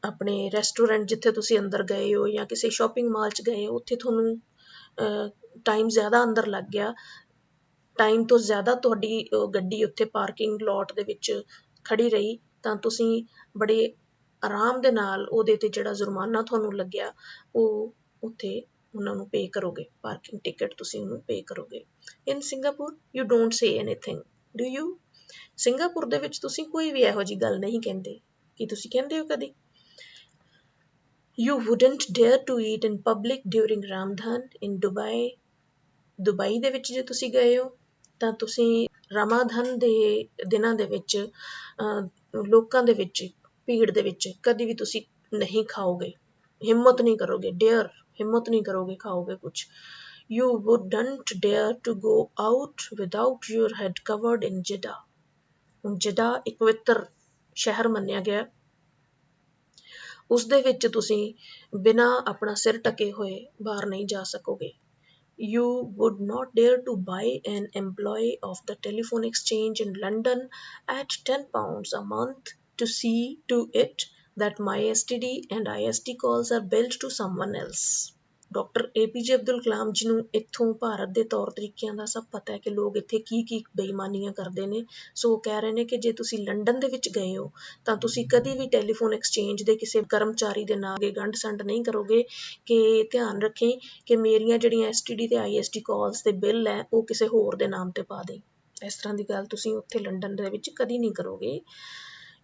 ਆਪਣੇ ਰੈਸਟੋਰੈਂਟ ਜਿੱਥੇ ਤੁਸੀਂ ਅੰਦਰ ਗਏ ਹੋ ਜਾਂ ਕਿਸੇ ਸ਼ਾਪਿੰਗ ਮਾਲ 'ਚ ਗਏ ਹੋ, ਉੱਥੇ ਤੁਹਾਨੂੰ ਟਾਈਮ ਜ਼ਿਆਦਾ ਅੰਦਰ ਲੱਗ ਗਿਆ, ਟਾਈਮ ਤੋਂ ਜ਼ਿਆਦਾ ਤੁਹਾਡੀ ਗੱਡੀ ਉੱਥੇ ਪਾਰਕਿੰਗ ਲੋਟ ਦੇ ਵਿੱਚ ਖੜੀ ਰਹੀ, ਤਾਂ ਤੁਸੀਂ ਬੜੇ ਆਰਾਮ ਦੇ ਨਾਲ ਉਹਦੇ 'ਤੇ ਜਿਹੜਾ ਜੁਰਮਾਨਾ ਤੁਹਾਨੂੰ ਲੱਗਿਆ ਉਹ ਉੱਥੇ ਉਹਨਾਂ ਨੂੰ ਪੇ ਕਰੋਗੇ, ਪਾਰਕਿੰਗ ਟਿਕਟ ਤੁਸੀਂ ਉਹਨੂੰ ਪੇ ਕਰੋਗੇ। In Singapore you don't say anything, do you? Singapore ਦੇ ਵਿੱਚ ਤੁਸੀਂ ਕੋਈ ਵੀ ਇਹੋ ਜਿਹੀ ਗੱਲ ਨਹੀਂ ਕਹਿੰਦੇ। ਕੀ ਤੁਸੀਂ ਕਹਿੰਦੇ ਹੋ ਕਦੀ? You wouldn't dare to eat in public during Ramadan in Dubai. Dubai ਦੇ ਵਿੱਚ ਜੇ ਤੁਸੀਂ ਗਏ ਹੋ ਤਾਂ ਤੁਸੀਂ ਰਾਮਾਦਾਨ ਦੇ ਦਿਨਾਂ ਦੇ ਵਿੱਚ ਲੋਕਾਂ ਦੇ ਵਿੱਚ, ਭੀੜ ਦੇ ਵਿੱਚ ਕਦੀ ਵੀ ਤੁਸੀਂ ਨਹੀਂ ਖਾਓਗੇ, ਹਿੰਮਤ ਨਹੀਂ ਕਰੋਗੇ, ਹਿੰਮਤ ਨਹੀਂ ਕਰੋਗੇ ਖਾਓਗੇ ਕੁਛ। You wouldn't dare to go out without your head covered in Jeddah. ਹੁਣ Jeddah ਇੱਕ ਪਵਿੱਤਰ ਸ਼ਹਿਰ ਮੰਨਿਆ ਗਿਆ, ਉਸ ਦੇ ਵਿੱਚ ਤੁਸੀਂ ਬਿਨਾਂ ਆਪਣਾ ਸਿਰ ਢਕੇ ਹੋਏ ਬਾਹਰ ਨਹੀਂ ਜਾ ਸਕੋਗੇ। You would not dare to buy an employee of the telephone exchange in London at £10 a month to see to it that my STD and IST calls are billed to someone else. Doctor APJ Abdul Kalam ji ਨੂੰ ਇੱਥੋਂ ਭਾਰਤ ਦੇ ਤੌਰ ਤਰੀਕਿਆਂ ਦਾ ਸਭ ਪਤਾ ਹੈ ਕਿ ਲੋਕ ਇੱਥੇ ਕੀ ਬੇਈਮਾਨੀਆਂ ਕਰਦੇ ਨੇ। ਸੋ ਉਹ ਕਹਿ ਰਹੇ ਨੇ ਕਿ ਜੇ ਤੁਸੀਂ ਲੰਡਨ ਦੇ ਵਿੱਚ ਗਏ ਹੋ ਤਾਂ ਤੁਸੀਂ ਕਦੀ ਵੀ ਟੈਲੀਫੋਨ ਐਕਸਚੇਂਜ ਦੇ ਕਿਸੇ ਕਰਮਚਾਰੀ ਦੇ ਨਾਲ ਗੰਢ ਸੰਡ ਨਹੀਂ ਕਰੋਗੇ ਕਿ ਧਿਆਨ ਰੱਖੀ ਕਿ ਮੇਰੀਆਂ ਜਿਹੜੀਆਂ STD ਤੇ IST ਕਾਲਸ ਦੇ ਬਿੱਲ ਹੈ ਉਹ ਕਿਸੇ ਹੋਰ ਦੇ ਨਾਮ ਤੇ ਪਾ ਦੇ। ਇਸ ਤਰ੍ਹਾਂ ਦੀ ਗੱਲ ਤੁਸੀਂ ਉੱਥੇ ਲੰਡਨ ਦੇ ਵਿੱਚ ਕਦੀ ਨਹੀਂ ਕਰੋਗੇ।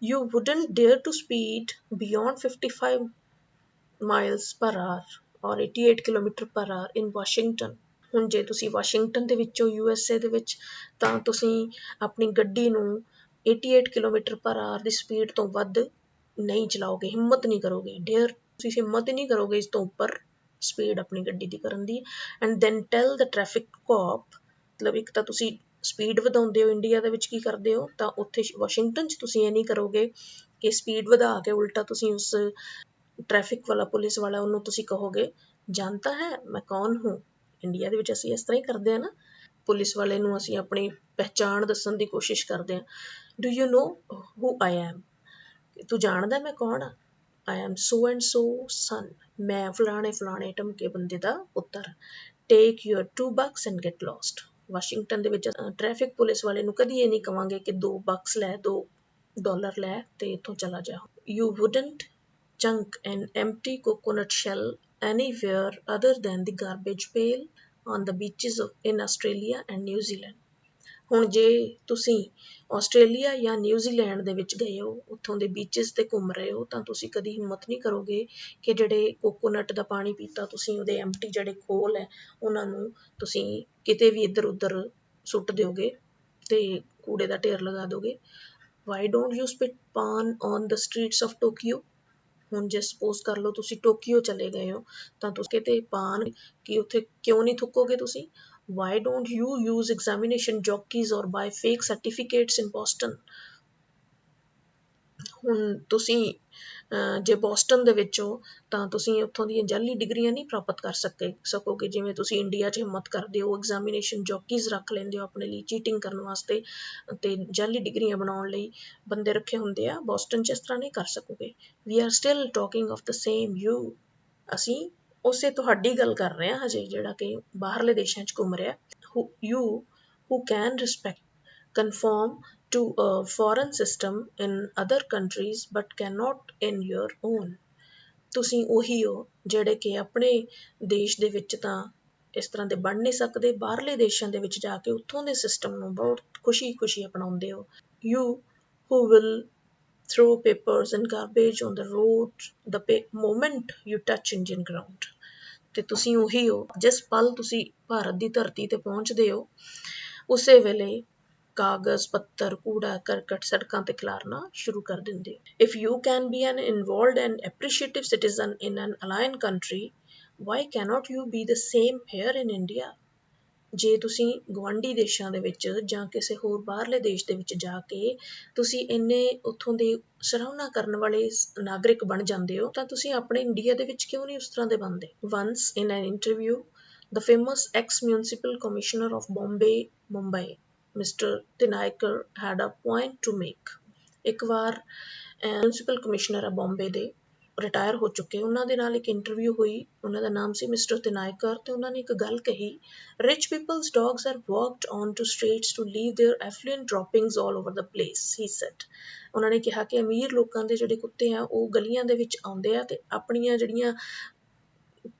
You wouldn't dare to speed beyond 55 miles per hour or 88 kilometre ਪਰ ਆਰ ਇਨ ਵਾਸ਼ਿੰਗਟਨ। ਹੁਣ ਜੇ ਤੁਸੀਂ ਵਾਸ਼ਿੰਗਟਨ ਦੇ ਵਿੱਚੋਂ USA ਦੇ ਵਿੱਚ ਤਾਂ ਤੁਸੀਂ ਆਪਣੀ ਗੱਡੀ ਨੂੰ 88 ਕਿਲੋਮੀਟਰ ਪਰ ਆਰ ਦੀ ਸਪੀਡ ਤੋਂ ਵੱਧ ਨਹੀਂ ਚਲਾਓਗੇ, ਹਿੰਮਤ ਨਹੀਂ ਕਰੋਗੇ। ਡੇਅਰ ਤੁਸੀਂ ਹਿੰਮਤ ਹੀ ਨਹੀਂ ਕਰੋਗੇ ਇਸ ਤੋਂ ਉੱਪਰ ਸਪੀਡ ਆਪਣੀ ਗੱਡੀ ਦੀ ਕਰਨ ਦੀ। And then tell the traffic cop, ਮਤਲਬ ਇੱਕ ਤਾਂ ਤੁਸੀਂ ਸਪੀਡ ਵਧਾਉਂਦੇ ਹੋ ਇੰਡੀਆ ਦੇ ਵਿੱਚ ਕੀ ਕਰਦੇ ਹੋ, ਤਾਂ ਉੱਥੇ ਵਾਸ਼ਿੰਗਟਨ 'ਚ ਤੁਸੀਂ ਇਹ ਨਹੀਂ ਕਰੋਗੇ ਕਿ ਸਪੀਡ ਵਧਾ ਕੇ ਉਲਟਾ ਤੁਸੀਂ ਉਸ ਟ੍ਰੈਫਿਕ ਵਾਲਾ ਪੁਲਿਸ ਵਾਲਾ ਉਹਨੂੰ ਤੁਸੀਂ ਕਹੋਗੇ ਜਾਣਤਾ ਹੈ ਮੈਂ ਕੌਣ ਹੂੰ। ਇੰਡੀਆ ਦੇ ਵਿੱਚ ਅਸੀਂ ਇਸ ਤਰ੍ਹਾਂ ਹੀ ਕਰਦੇ ਹਾਂ ਨਾ, ਪੁਲਿਸ ਵਾਲੇ ਨੂੰ ਅਸੀਂ ਆਪਣੀ ਪਹਿਚਾਣ ਦੱਸਣ ਦੀ ਕੋਸ਼ਿਸ਼ ਕਰਦੇ ਹਾਂ। Do you know who I am, ਤੂੰ ਜਾਣਦਾ ਮੈਂ ਕੌਣ ਆ। I am so and so ਸਨ, ਮੈਂ ਫਲਾਣੇ ਢਮਕੇ ਬੰਦੇ ਦਾ ਪੁੱਤਰ। Take your $2 and get lost. Washington ਦੇ ਵਿੱਚ ਟ੍ਰੈਫਿਕ ਪੁਲਿਸ ਵਾਲੇ ਨੂੰ ਕਦੀ ਇਹ ਨਹੀਂ ਕਵਾਂਗੇ ਕਿ $2 ਲੈ, $2 ਲੈ ਤੇ ਇੱਥੋਂ ਚਲਾ ਜਾ। You wouldn't chunk an empty coconut shell anywhere other than the garbage pail on the beaches in Australia and New Zealand। ਹੁਣ ਜੇ ਤੁਸੀਂ ਆਸਟ੍ਰੇਲੀਆ ਜਾਂ ਨਿਊਜ਼ੀਲੈਂਡ ਦੇ ਵਿੱਚ ਗਏ ਹੋ, ਉੱਥੋਂ ਦੇ ਬੀਚਿਸ 'ਤੇ ਘੁੰਮ ਰਹੇ ਹੋ, ਤਾਂ ਤੁਸੀਂ ਕਦੀ ਹਿੰਮਤ ਨਹੀਂ ਕਰੋਗੇ ਕਿ ਜਿਹੜੇ ਕੋਕੋਨਟ ਦਾ ਪਾਣੀ ਪੀਤਾ ਤੁਸੀਂ ਉਹਦੇ ਐਮਟੀ ਜਿਹੜੇ ਖੋਲ ਹੈ ਉਹਨਾਂ ਨੂੰ ਤੁਸੀਂ ਕਿਤੇ ਵੀ ਇੱਧਰ ਉੱਧਰ ਸੁੱਟ ਦਿਓਗੇ ਅਤੇ ਕੂੜੇ ਦਾ ਢੇਰ ਲਗਾ ਦਿਓਗੇ। Why don't you spit paan on the streets of Tokyo. ਹੁਣ ਜੇ ਸਪੋਜ਼ ਕਰ ਲਓ ਤੁਸੀਂ ਟੋਕੀਓ ਚਲੇ ਗਏ ਹੋ ਤਾਂ ਤੁਸੀਂ ਕਿਤੇ ਪਾਨ ਕਿ ਉੱਥੇ ਕਿਉਂ ਨਹੀਂ ਥੁੱਕੋਗੇ ਤੁਸੀਂ। Why don't you use examination jockeys or buy fake certificates in Boston. ਹੁਣ ਤੁਸੀਂ ਜੇ ਬੋਸਟਨ ਦੇ ਵਿੱਚ ਹੋ ਤਾਂ ਤੁਸੀਂ ਉੱਥੋਂ ਦੀਆਂ ਜਾਅਲੀ ਡਿਗਰੀਆਂ ਨਹੀਂ ਪ੍ਰਾਪਤ ਕਰ ਸਕੋਗੇ ਜਿਵੇਂ ਤੁਸੀਂ ਇੰਡੀਆ 'ਚ ਹਿੰਮਤ ਕਰਦੇ ਹੋ, ਐਗਜ਼ਾਮੀਨੇਸ਼ਨ ਜੌਕੀਜ਼ ਰੱਖ ਲੈਂਦੇ ਹੋ ਆਪਣੇ ਲਈ ਚੀਟਿੰਗ ਕਰਨ ਵਾਸਤੇ ਅਤੇ ਜਾਅਲੀ ਡਿਗਰੀਆਂ ਬਣਾਉਣ ਲਈ ਬੰਦੇ ਰੱਖੇ ਹੁੰਦੇ ਆ। ਬੋਸਟਨ 'ਚ ਇਸ ਤਰ੍ਹਾਂ ਨਹੀਂ ਕਰ ਸਕੋਗੇ। We are still talking of the same you. ਅਸੀਂ ਉਸੇ ਤੁਹਾਡੀ ਗੱਲ ਕਰ ਰਹੇ ਹਾਂ ਹਜੇ ਜਿਹੜਾ ਕਿ ਬਾਹਰਲੇ ਦੇਸ਼ਾਂ 'ਚ ਘੁੰਮ ਰਿਹਾ। You who can respect conform to a foreign system in other countries but cannot in your own। ਤੁਸੀਂ ਉਹੀ ਹੋ ਜਿਹੜੇ ਕਿ ਆਪਣੇ ਦੇਸ਼ ਦੇ ਵਿੱਚ ਤਾਂ ਇਸ ਤਰ੍ਹਾਂ ਦੇ ਬਣ ਨਹੀਂ ਸਕਦੇ, ਬਾਹਰਲੇ ਦੇਸ਼ਾਂ ਦੇ ਵਿੱਚ ਜਾ ਕੇ ਉੱਥੋਂ ਦੇ ਸਿਸਟਮ ਨੂੰ ਬਹੁਤ ਖੁਸ਼ੀ ਅਪਣਾਉਂਦੇ ਹੋ। You who will throw papers and garbage on the road the moment you touch Indian ground। ਤੇ ਤੁਸੀਂ ਉਹੀ ਹੋ ਜਿਸ ਪਲ ਤੁਸੀਂ ਭਾਰਤ ਦੀ ਧਰਤੀ ਤੇ ਪਹੁੰਚਦੇ ਹੋ ਉਸੇ ਵੇਲੇ ਕਾਗਜ਼ ਪੱਤਰ ਕੂੜਾ ਕਰਕਟ ਸੜਕਾਂ ਤੇ ਖਿਲਾਰਨਾ ਸ਼ੁਰੂ ਕਰ ਦਿੰਦੇ। If you can be an involved and appreciative citizen in an alien country why cannot you be the same here in India. ਜੇ ਤੁਸੀਂ ਗੁਆਂਢੀ ਦੇਸ਼ਾਂ ਦੇ ਵਿੱਚ ਜਾਂ ਕਿਸੇ ਹੋਰ ਬਾਹਰਲੇ ਦੇਸ਼ ਦੇ ਵਿੱਚ ਜਾ ਕੇ ਤੁਸੀਂ ਇੰਨੇ ਉੱਥੋਂ ਦੇ ਸਰਾਹਨਾ ਕਰਨ ਵਾਲੇ ਨਾਗਰਿਕ ਬਣ ਜਾਂਦੇ ਹੋ ਤਾਂ ਤੁਸੀਂ ਆਪਣੇ ਇੰਡੀਆ ਦੇ ਵਿੱਚ ਕਿਉਂ ਨਹੀਂ ਉਸ ਤਰ੍ਹਾਂ ਦੇ ਬਣਦੇ। Once in an interview the famous ex municipal commissioner of Bombay Mumbai Mr. Tinayakar had a point to make। ਇੱਕ ਵਾਰ ਮਿਊਨਿਸਪਲ ਕਮਿਸ਼ਨਰ ਆ ਬੰਬੇ ਦੇ ਰਿਟਾਇਰ ਹੋ ਚੁੱਕੇ, ਉਹਨਾਂ ਦੇ ਨਾਲ ਇੱਕ ਇੰਟਰਵਿਊ ਹੋਈ, ਉਹਨਾਂ ਦਾ ਨਾਮ ਸੀ ਮਿਸਟਰ ਤਿਨਾਇਕਰ ਤੇ ਉਹਨਾਂ ਨੇ ਇੱਕ ਗੱਲ ਕਹੀ rich people's dogs are walked on to streets to leave their affluent droppings all over the place he said. ਉਹਨਾਂ ਨੇ ਕਿਹਾ ਕਿ ਅਮੀਰ ਲੋਕਾਂ ਦੇ ਜਿਹੜੇ ਕੁੱਤੇ ਆ ਉਹ ਗਲੀਆਂ ਦੇ ਵਿੱਚ ਆਉਂਦੇ ਆ ਤੇ ਆਪਣੀਆਂ ਜਿਹੜੀਆਂ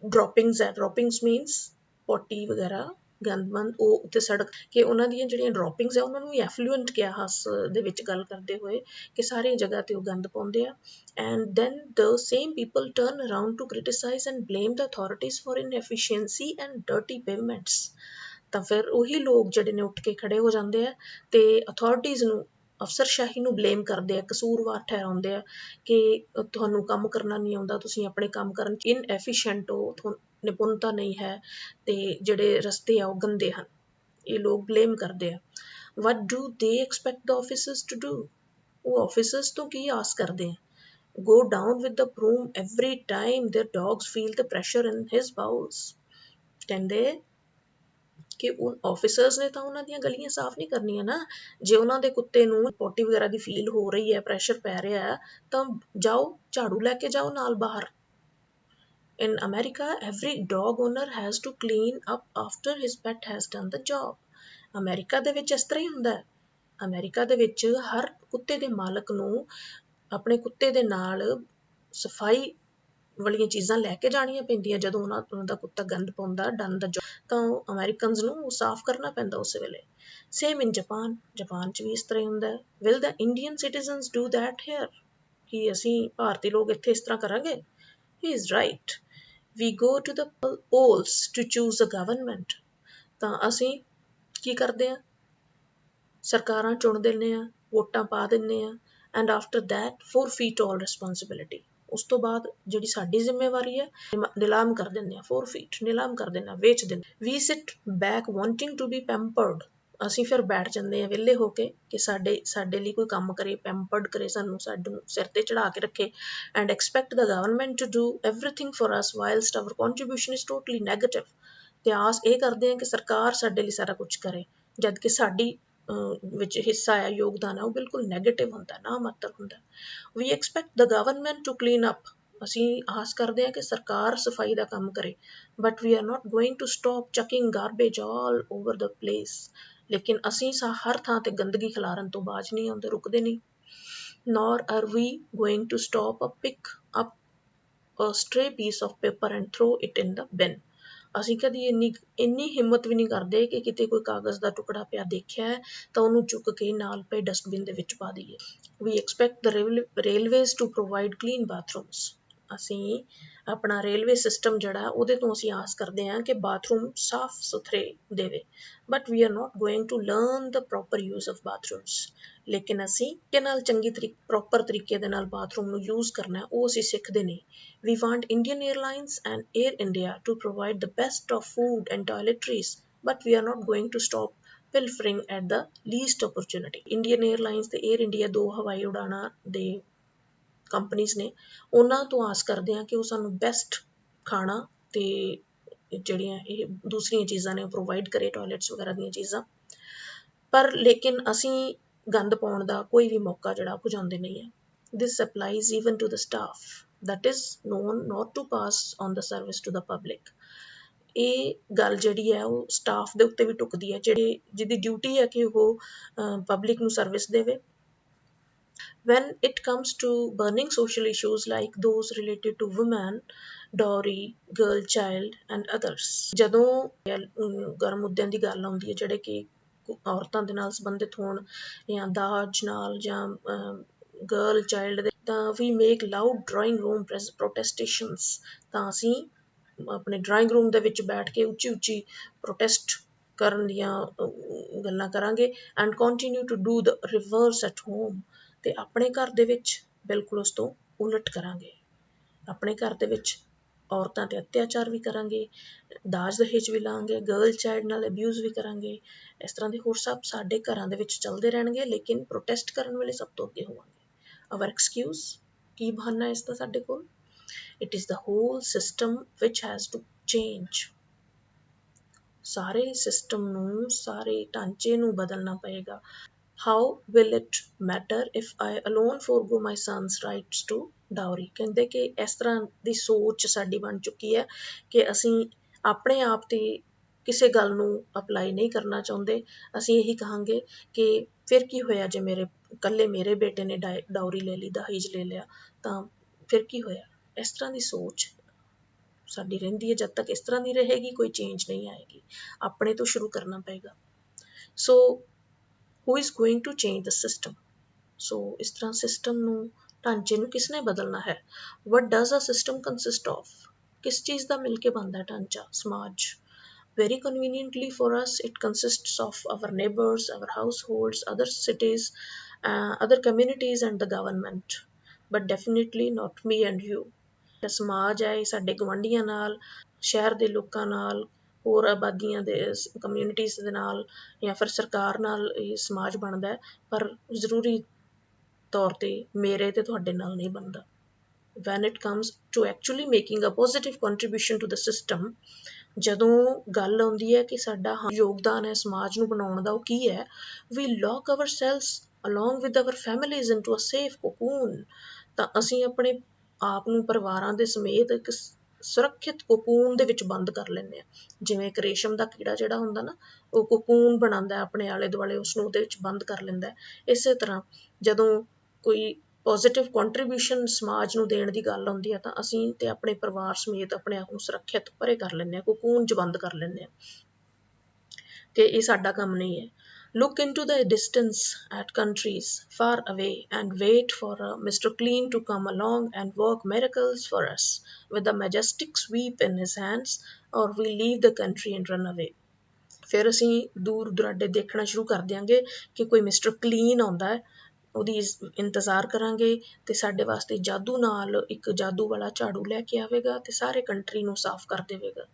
ਡ੍ਰੌਪਿੰਗਸ ਮੀਨਸ ਪੋਟੀ ਵਗੈਰਾ ਗੰਦਮੰਦ ਉਹ ਉੱਤੇ ਸੜਕ ਕਿ ਉਹਨਾਂ ਦੀਆਂ ਜਿਹੜੀਆਂ ਡ੍ਰੌਪਿੰਗਸ ਆ ਉਹਨਾਂ ਨੂੰ ਐਫਲੂਐਂਟ ਕਿਹਾ ਹੱਸ ਦੇ ਵਿੱਚ ਗੱਲ ਕਰਦੇ ਹੋਏ ਕਿ ਸਾਰੀ ਜਗ੍ਹਾ 'ਤੇ ਉਹ ਗੰਦ ਪਾਉਂਦੇ ਆ। And then the same people turn around to criticise and blame the authorities for inefficiency and dirty payments. ਤਾਂ ਫਿਰ ਉਹੀ ਲੋਕ ਜਿਹੜੇ ਨੇ ਉੱਠ ਕੇ ਖੜੇ ਹੋ ਜਾਂਦੇ ਆ ਅਤੇ ਅਥੋਰਿਟੀਜ਼ ਨੂੰ ਅਫਸਰਸ਼ਾਹੀ ਨੂੰ ਬਲੇਮ ਕਰਦੇ ਆ, ਕਸੂਰਵਾਰ ਠਹਿਰਾਉਂਦੇ ਆ ਕਿ ਤੁਹਾਨੂੰ ਕੰਮ ਕਰਨਾ ਨਹੀਂ ਆਉਂਦਾ, ਤੁਸੀਂ ਆਪਣੇ ਕੰਮ ਕਰਨ 'ਚ ਇਨਐਫੀਸ਼ੀਐਂਟ ਹੋ, ਨਿਪੁੰਨਤਾ ਨਹੀਂ ਹੈ ਅਤੇ ਜਿਹੜੇ ਰਸਤੇ ਆ ਉਹ ਗੰਦੇ ਹਨ। ਇਹ ਲੋਕ ਬਲੇਮ ਕਰਦੇ ਆ। What do they expect the officers to do. ਉਹ ਆਫਿਸਰਸ ਤੋਂ ਕੀ ਆਸ ਕਰਦੇ ਆ। Go down with the broom every time their dogs feel the pressure in his bowels. ਕਹਿੰਦੇ ਕਿ ਉਹ ਆਫਿਸਰਸ ਨੇ ਤਾਂ ਉਹਨਾਂ ਦੀਆਂ ਗਲੀਆਂ ਸਾਫ਼ ਨਹੀਂ ਕਰਨੀਆਂ ਨਾ। ਜੇ ਉਹਨਾਂ ਦੇ ਕੁੱਤੇ ਨੂੰ ਪੋਟੀ ਵਗੈਰਾ ਦੀ ਫੀਲ ਹੋ ਰਹੀ ਹੈ, ਪ੍ਰੈਸ਼ਰ ਪੈ ਰਿਹਾ ਹੈ, ਤਾਂ ਜਾਓ ਝਾੜੂ ਲੈ ਕੇ ਜਾਓ ਨਾਲ ਬਾਹਰ। In America, every dog owner has to clean up after his pet has done the job. America ਦੇ ਵਿੱਚ ਇਸ ਤਰ੍ਹਾਂ ਹੀ ਹੁੰਦਾ ਹੈ। ਅਮਰੀਕਾ ਦੇ ਵਿੱਚ ਹਰ ਕੁੱਤੇ ਦੇ ਮਾਲਕ ਨੂੰ ਆਪਣੇ ਕੁੱਤੇ ਦੇ ਨਾਲ ਸਫਾਈ ਵਾਲੀਆਂ ਚੀਜ਼ਾਂ ਲੈ ਕੇ ਜਾਣੀਆਂ ਪੈਂਦੀਆਂ। ਜਦੋਂ ਉਹਨਾਂ ਦਾ ਕੁੱਤਾ ਗੰਦ ਪਾਉਂਦਾ ਡਨ ਦਾ ਤਾਂ ਉਹ ਅਮਰੀਕਨਸ ਨੂੰ ਉਹ ਸਾਫ਼ ਕਰਨਾ ਪੈਂਦਾ ਉਸ ਵੇਲੇ। ਸੇਮ ਇਨ ਜਾਪਾਨ, ਜਾਪਾਨ 'ਚ ਵੀ ਇਸ ਤਰ੍ਹਾਂ ਹੀ ਹੁੰਦਾ ਹੈ। Will the Indian citizens do that here? ਕੀ ਅਸੀਂ ਭਾਰਤੀ ਲੋਕ ਇੱਥੇ ਇਸ ਤਰ੍ਹਾਂ ਕਰਾਂਗੇ? He is right. We go to the polls to choose a government। ਤਾਂ ਅਸੀਂ ਕੀ ਕਰਦੇ ਹਾਂ? ਸਰਕਾਰਾਂ ਚੁਣ ਦਿੰਦੇ ਹਾਂ, ਵੋਟਾਂ ਪਾ ਦਿੰਦੇ ਹਾਂ, and after that forfeit all responsibility। ਉਸ ਤੋਂ ਬਾਅਦ ਜਿਹੜੀ ਸਾਡੀ ਜ਼ਿੰਮੇਵਾਰੀ ਹੈ ਨਿਲਾਮ ਕਰ ਦਿੰਦੇ ਹਾਂ, forfeit ਨਿਲਾਮ ਕਰ ਦਿੰਦੇ ਹਾਂ, ਵੇਚ ਦਿੰਦੇ। We sit back wanting to be pampered। ਅਸੀਂ ਫਿਰ ਬੈਠ ਜਾਂਦੇ ਹਾਂ ਵਿਹਲੇ ਹੋ ਕੇ ਕਿ ਸਾਡੇ ਲਈ ਕੋਈ ਕੰਮ ਕਰੇ, ਪੈਂਪਰਡ ਕਰੇ, ਸਾਨੂੰ ਸਿਰ ਤੇ ਚੜਾ ਕੇ ਰੱਖੇ, and expect the government to do everything for us whilst our contribution is totally negative. ਤੇ ਆਸ ਇਹ ਕਰਦੇ ਹਾਂ ਕਿ ਸਰਕਾਰ ਸਾਡੇ ਲਈ ਸਾਰਾ ਕੁਝ ਕਰੇ, ਜਦ ਕਿ ਸਾਡੀ ਵਿੱਚ ਹਿੱਸਾ ਹੈ, ਯੋਗਦਾਨ ਹੈ, ਉਹ ਬਿਲਕੁਲ ਨੈਗੇਟਿਵ ਹੁੰਦਾ, ਨਾ ਮਾਤਰ ਹੁੰਦਾ। We expect the government to clean up. ਅਸੀਂ ਆਸ ਕਰਦੇ ਹਾਂ ਕਿ ਸਰਕਾਰ ਸਫਾਈ ਦਾ ਕੰਮ ਕਰੇ, but we are not going to stop chucking garbage all over the place. ਲੇਕਿਨ ਅਸੀਂ ਹਰ ਥਾਂ ਤੇ ਗੰਦਗੀ ਖਿਲਾਰਨ ਤੋਂ ਬਾਜ ਨਹੀਂ ਆਉਂਦੇ, ਰੁਕਦੇ ਨਹੀਂ। nor are we going to stop or pick up a stray piece of paper and throw it in the bin। ਅਸੀਂ ਕਦੀ ਇੰਨੀ ਹਿੰਮਤ ਵੀ ਨਹੀਂ ਕਰਦੇ ਕਿ ਕਿਤੇ ਕੋਈ ਕਾਗਜ਼ ਦਾ ਟੁਕੜਾ ਪਿਆ ਦੇਖਿਆ ਹੈ ਤਾਂ ਉਹਨੂੰ ਚੁੱਕ ਕੇ ਨਾਲ ਪਏ ਡਸਟਬਿਨ ਦੇ ਵਿੱਚ ਪਾ ਦਈਏ। We expect the railways to provide clean bathrooms। ਅਸੀਂ ਆਪਣਾ ਰੇਲਵੇ ਸਿਸਟਮ ਜਿਹੜਾ ਉਹਦੇ ਤੋਂ ਅਸੀਂ ਆਸ ਕਰਦੇ ਹਾਂ ਕਿ ਬਾਥਰੂਮ ਸਾਫ਼ ਸੁਥਰੇ ਦੇਵੇ, but we are not going to learn the proper use of bathrooms. ਲੇਕਿਨ ਅਸੀਂ ਕਿ ਨਾਲ ਪ੍ਰੋਪਰ ਤਰੀਕੇ ਦੇ ਨਾਲ ਬਾਥਰੂਮ ਨੂੰ ਯੂਜ਼ ਕਰਨਾ ਉਹ ਅਸੀਂ ਸਿੱਖਦੇ ਨਹੀਂ। We want Indian Airlines and Air India to provide the best of food and toiletries, but we are not going to stop pilfering at the least opportunity। Indian Airlines ਤੇ Air India ਦੋ ਹਵਾਈ ਉਡਾਣਾਂ ਦੇ ਕੰਪਨੀਜ਼ ਨੇ, ਉਹਨਾਂ ਤੋਂ ਆਸ ਕਰਦੇ ਹਾਂ ਕਿ ਉਹ ਸਾਨੂੰ ਬੈਸਟ ਖਾਣਾ ਤੇ ਜਿਹੜੀਆਂ ਇਹ ਦੂਸਰੀਆਂ ਚੀਜ਼ਾਂ ਨੇ ਉਹ ਪ੍ਰੋਵਾਈਡ ਕਰੇ, ਟੋਇਲਟਸ ਵਗੈਰਾ ਦੀਆਂ ਚੀਜ਼ਾਂ। ਪਰ ਲੇਕਿਨ ਅਸੀਂ ਗੰਦ ਪਾਉਣ ਦਾ ਕੋਈ ਵੀ ਮੌਕਾ ਜਿਹੜਾ ਭੁਜਾਉਂਦੇ ਨਹੀਂ ਹੈ। This applies even to the staff that is known not to pass on the service to the public। ਇਹ ਗੱਲ ਜਿਹੜੀ ਹੈ ਉਹ ਸਟਾਫ ਦੇ ਉੱਤੇ ਵੀ ਟੁੱਕਦੀ ਹੈ, ਜਿਹਦੀ ਡਿਊਟੀ ਹੈ ਕਿ ਉਹ ਪਬਲਿਕ ਨੂੰ ਸਰਵਿਸ ਦੇਵੇ। When it comes to burning social issues like those related to women, dowry, girl child and others, ਜਦੋਂ ਗਰਮ ਮੁੱਦਿਆਂ ਦੀ ਗੱਲ ਆਉਂਦੀ ਹੈ ਜਿਹੜੇ ਕਿ ਔਰਤਾਂ ਦੇ ਨਾਲ ਸੰਬੰਧਿਤ ਹੋਣ ਜਾਂ ਦਾਜ ਨਾਲ ਜਾਂ ਗਰਲ ਚਾਈਲਡ ਦੇ, ਤਾਂ ਵੀ ਮੇਕ ਲਾਊਡ ਡਰਾਇੰਗ ਰੂਮ ਪ੍ਰੋਟੈਸਟੇਸ਼ਨਸ। ਤਾਂ ਅਸੀਂ ਆਪਣੇ ਡਰਾਇੰਗ ਰੂਮ ਦੇ ਵਿੱਚ ਬੈਠ ਕੇ ਉੱਚੀ ਉੱਚੀ ਪ੍ਰੋਟੈਸਟ ਕਰਨ ਦੀਆਂ ਗੱਲਾਂ ਕਰਾਂਗੇ, and continue to do the reverse at home. ਤੇ ਆਪਣੇ ਘਰ ਦੇ ਵਿੱਚ ਬਿਲਕੁਲ ਉਸ ਤੋਂ ਉਲਟ ਕਰਾਂਗੇ। ਆਪਣੇ ਘਰ ਦੇ ਵਿੱਚ ਔਰਤਾਂ ਤੇ ਅਤਿਆਚਾਰ ਵੀ ਕਰਾਂਗੇ, ਦਾਜ ਦਹੇਜ ਵੀ ਲਾਂਗੇ, ਗਰਲ ਚਾਈਲਡ ਨਾਲ ਅਬਿਊਜ਼ ਵੀ ਕਰਾਂਗੇ। ਇਸ ਤਰ੍ਹਾਂ ਦੇ ਹੋਰ ਸਭ ਸਾਡੇ ਘਰਾਂ ਦੇ ਵਿੱਚ ਚੱਲਦੇ ਰਹਿਣਗੇ, ਲੇਕਿਨ ਪ੍ਰੋਟੈਸਟ ਕਰਨ ਵੇਲੇ ਸਭ ਤੋਂ ਅੱਗੇ ਹੋਵਾਂਗੇ। ਆਵਰ ਐਕਸਕਿਊਜ਼, ਕੀ ਬਹਾਨਾ ਇਸ ਦਾ ਸਾਡੇ ਕੋਲ? It is the whole system which has to change. ਸਾਰੇ ਸਿਸਟਮ ਨੂੰ, ਸਾਰੇ ਢਾਂਚੇ ਨੂੰ ਬਦਲਣਾ ਪਏਗਾ। How will it matter if I alone forego my son's rights to dowry? ਕਹਿੰਦੇ ਕਿ ਇਸ ਤਰ੍ਹਾਂ ਦੀ ਸੋਚ ਸਾਡੀ ਬਣ ਚੁੱਕੀ ਹੈ ਕਿ ਅਸੀਂ ਆਪਣੇ ਆਪ ਤੇ ਕਿਸੇ ਗੱਲ ਨੂੰ ਅਪਲਾਈ ਨਹੀਂ ਕਰਨਾ ਚਾਹੁੰਦੇ। ਅਸੀਂ ਇਹੀ ਕਹਾਂਗੇ ਕਿ ਫਿਰ ਕੀ ਹੋਇਆ ਜੇ ਇਕੱਲੇ ਮੇਰੇ ਬੇਟੇ ਨੇ ਡਾਉਰੀ ਲੈ ਲਈ, ਦਹੇਜ ਲੈ ਲਿਆ, ਤਾਂ ਫਿਰ ਕੀ ਹੋਇਆ? ਇਸ ਤਰ੍ਹਾਂ ਦੀ ਸੋਚ ਸਾਡੀ ਰਹਿੰਦੀ ਹੈ। ਜਦ ਤੱਕ ਇਸ ਤਰ੍ਹਾਂ ਦੀ ਰਹੇਗੀ ਕੋਈ ਚੇਂਜ ਨਹੀਂ ਆਏਗੀ। ਆਪਣੇ ਤੋਂ ਸ਼ੁਰੂ ਕਰਨਾ ਪਏਗਾ। ਸੋ who is going to change the system? So ਇਸ ਤਰ੍ਹਾਂ ਸਿਸਟਮ ਨੂੰ, ਢਾਂਚੇ ਨੂੰ ਕਿਸਨੇ ਬਦਲਣਾ ਹੈ? What does a system consist of? ਕਿਸ ਚੀਜ਼ ਦਾ ਮਿਲ ਕੇ ਬਣਦਾ ਢਾਂਚਾ, ਸਮਾਜ? Very conveniently for us, it consists of our neighbors, our households, other cities, other communities and the government, but definitely not me and you। ਸਮਾਜ ਹੈ ਇਹ ਸਾਡੇ ਗੁਆਂਢੀਆਂ ਨਾਲ, ਸ਼ਹਿਰ ਦੇ ਲੋਕਾਂ ਨਾਲ, ਹੋਰ ਆਬਾਦੀਆਂ ਦੇ ਕਮਿਊਨਿਟੀਜ਼ ਦੇ ਨਾਲ, ਜਾਂ ਫਿਰ ਸਰਕਾਰ ਨਾਲ ਇਹ ਸਮਾਜ ਬਣਦਾ ਹੈ, ਪਰ ਜ਼ਰੂਰੀ ਤੌਰ ਤੇ ਮੇਰੇ ਤੇ ਤੁਹਾਡੇ ਨਾਲ ਨਹੀਂ ਬਣਦਾ। When it comes to actually making a positive contribution to the system, ਜਦੋਂ ਗੱਲ ਆਉਂਦੀ ਹੈ ਕਿ ਸਾਡਾ ਯੋਗਦਾਨ ਹੈ ਸਮਾਜ ਨੂੰ ਬਣਾਉਣ ਦਾ, ਉਹ ਕੀ ਹੈ? We lock ourselves along with our families into a safe cocoon. ਤਾਂ ਅਸੀਂ ਆਪਣੇ ਆਪ ਨੂੰ ਪਰਿਵਾਰਾਂ ਦੇ ਸਮੇਤ ਇੱਕ ਸੁਰੱਖਿਅਤ ਕੋਕੂਨ ਦੇ ਵਿੱਚ ਬੰਦ ਕਰ ਲੈਂਦੇ ਹਾਂ। ਜਿਵੇਂ ਇੱਕ ਰੇਸ਼ਮ ਦਾ ਕੀੜਾ ਜਿਹੜਾ ਹੁੰਦਾ ਨਾ, ਉਹ ਕੋਕੂਨ ਬਣਾਉਂਦਾ ਆਪਣੇ ਆਲੇ ਦੁਆਲੇ, ਉਸਨੂੰ ਉਹਦੇ ਵਿੱਚ ਬੰਦ ਕਰ ਲੈਂਦਾ। ਇਸੇ ਤਰ੍ਹਾਂ ਜਦੋਂ ਕੋਈ ਪੋਜ਼ੀਟਿਵ ਕੰਟਰੀਬਿਊਸ਼ਨ ਸਮਾਜ ਨੂੰ ਦੇਣ ਦੀ ਗੱਲ ਆਉਂਦੀ ਹੈ ਤਾਂ ਅਸੀਂ ਤੇ ਆਪਣੇ ਪਰਿਵਾਰ ਸਮੇਤ ਆਪਣੇ ਆਪ ਨੂੰ ਸੁਰੱਖਿਅਤ ਪਰੇ ਕਰ ਲੈਂਦੇ ਹਾਂ, ਕੋਕੂਨ 'ਚ ਬੰਦ ਕਰ ਲੈਂਦੇ ਹਾਂ ਕਿ ਇਹ ਸਾਡਾ ਕੰਮ ਨਹੀਂ ਹੈ। Look into the distance at countries far away and wait for a Mr. Clean to come along and work miracles for us with a majestic sweep in his hands, or we leave the country and run away. ਫਿਰ ਅਸੀਂ ਦੂਰ ਦੁਰਾਡੇ ਦੇਖਣਾ ਸ਼ੁਰੂ ਕਰ ਦਿਆਂਗੇ ਕਿ ਕੋਈ ਮਿਸਟਰ ਕਲੀਨ ਆਉਂਦਾ ਹੈ, ਉਹਦੀ ਇੰਤਜ਼ਾਰ ਕਰਾਂਗੇ ਤੇ ਸਾਡੇ ਵਾਸਤੇ ਜਾਦੂ ਨਾਲ ਇੱਕ ਜਾਦੂ ਵਾਲਾ ਝਾੜੂ ਲੈ ਕੇ ਆਵੇਗਾ ਤੇ ਸਾਰੇ ਕੰਟਰੀ ਨੂੰ ਸਾਫ਼ ਕਰ ਦੇਵੇਗਾ।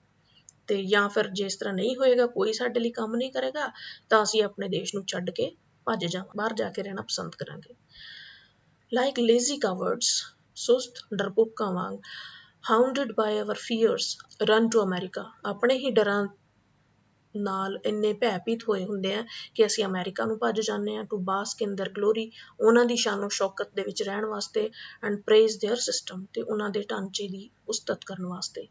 ਤੇ ਜਾਂ ਫਿਰ ਜੇ ਇਸ ਤਰ੍ਹਾਂ ਨਹੀਂ ਹੋਏਗਾ, ਕੋਈ ਸਾਡੇ ਲਈ ਕੰਮ ਨਹੀਂ ਕਰੇਗਾ, ਤਾਂ ਅਸੀਂ ਆਪਣੇ ਦੇਸ਼ ਨੂੰ ਛੱਡ ਕੇ ਭੱਜ ਜਾਵਾਂਗੇ, ਬਾਹਰ ਜਾ ਕੇ ਰਹਿਣਾ ਪਸੰਦ ਕਰਾਂਗੇ। ਲਾਈਕ ਲੇਜ਼ੀ ਕਵਰਡਸ, ਸੁਸਤ ਡਰਪੋਕਾਂ ਵਾਂਗ, hounded by our fears run to America, ਆਪਣੇ ਹੀ ਡਰਾਂ ਨਾਲ ਇੰਨੇ ਭੈਭੀਤ ਹੋਏ ਹੁੰਦੇ ਆ ਕਿ ਅਸੀਂ ਅਮੈਰੀਕਾ ਨੂੰ ਭੱਜ ਜਾਂਦੇ ਹਾਂ, ਟੂ ਬਾਸਕ ਇਨ ਦੇਅਰ ਗਲੋਰੀ, ਉਹਨਾਂ ਦੀ ਸ਼ਾਨੋ ਸ਼ੌਕਤ ਦੇ ਵਿੱਚ ਰਹਿਣ ਵਾਸਤੇ, ਐਂਡ ਪ੍ਰੇਜ਼ ਦੇਅਰ ਸਿਸਟਮ, ਤੇ ਉਹਨਾਂ ਦੇ ਢਾਂਚੇ ਦੀ ਉਸਤਤ ਕਰਨ ਵਾਸਤੇ।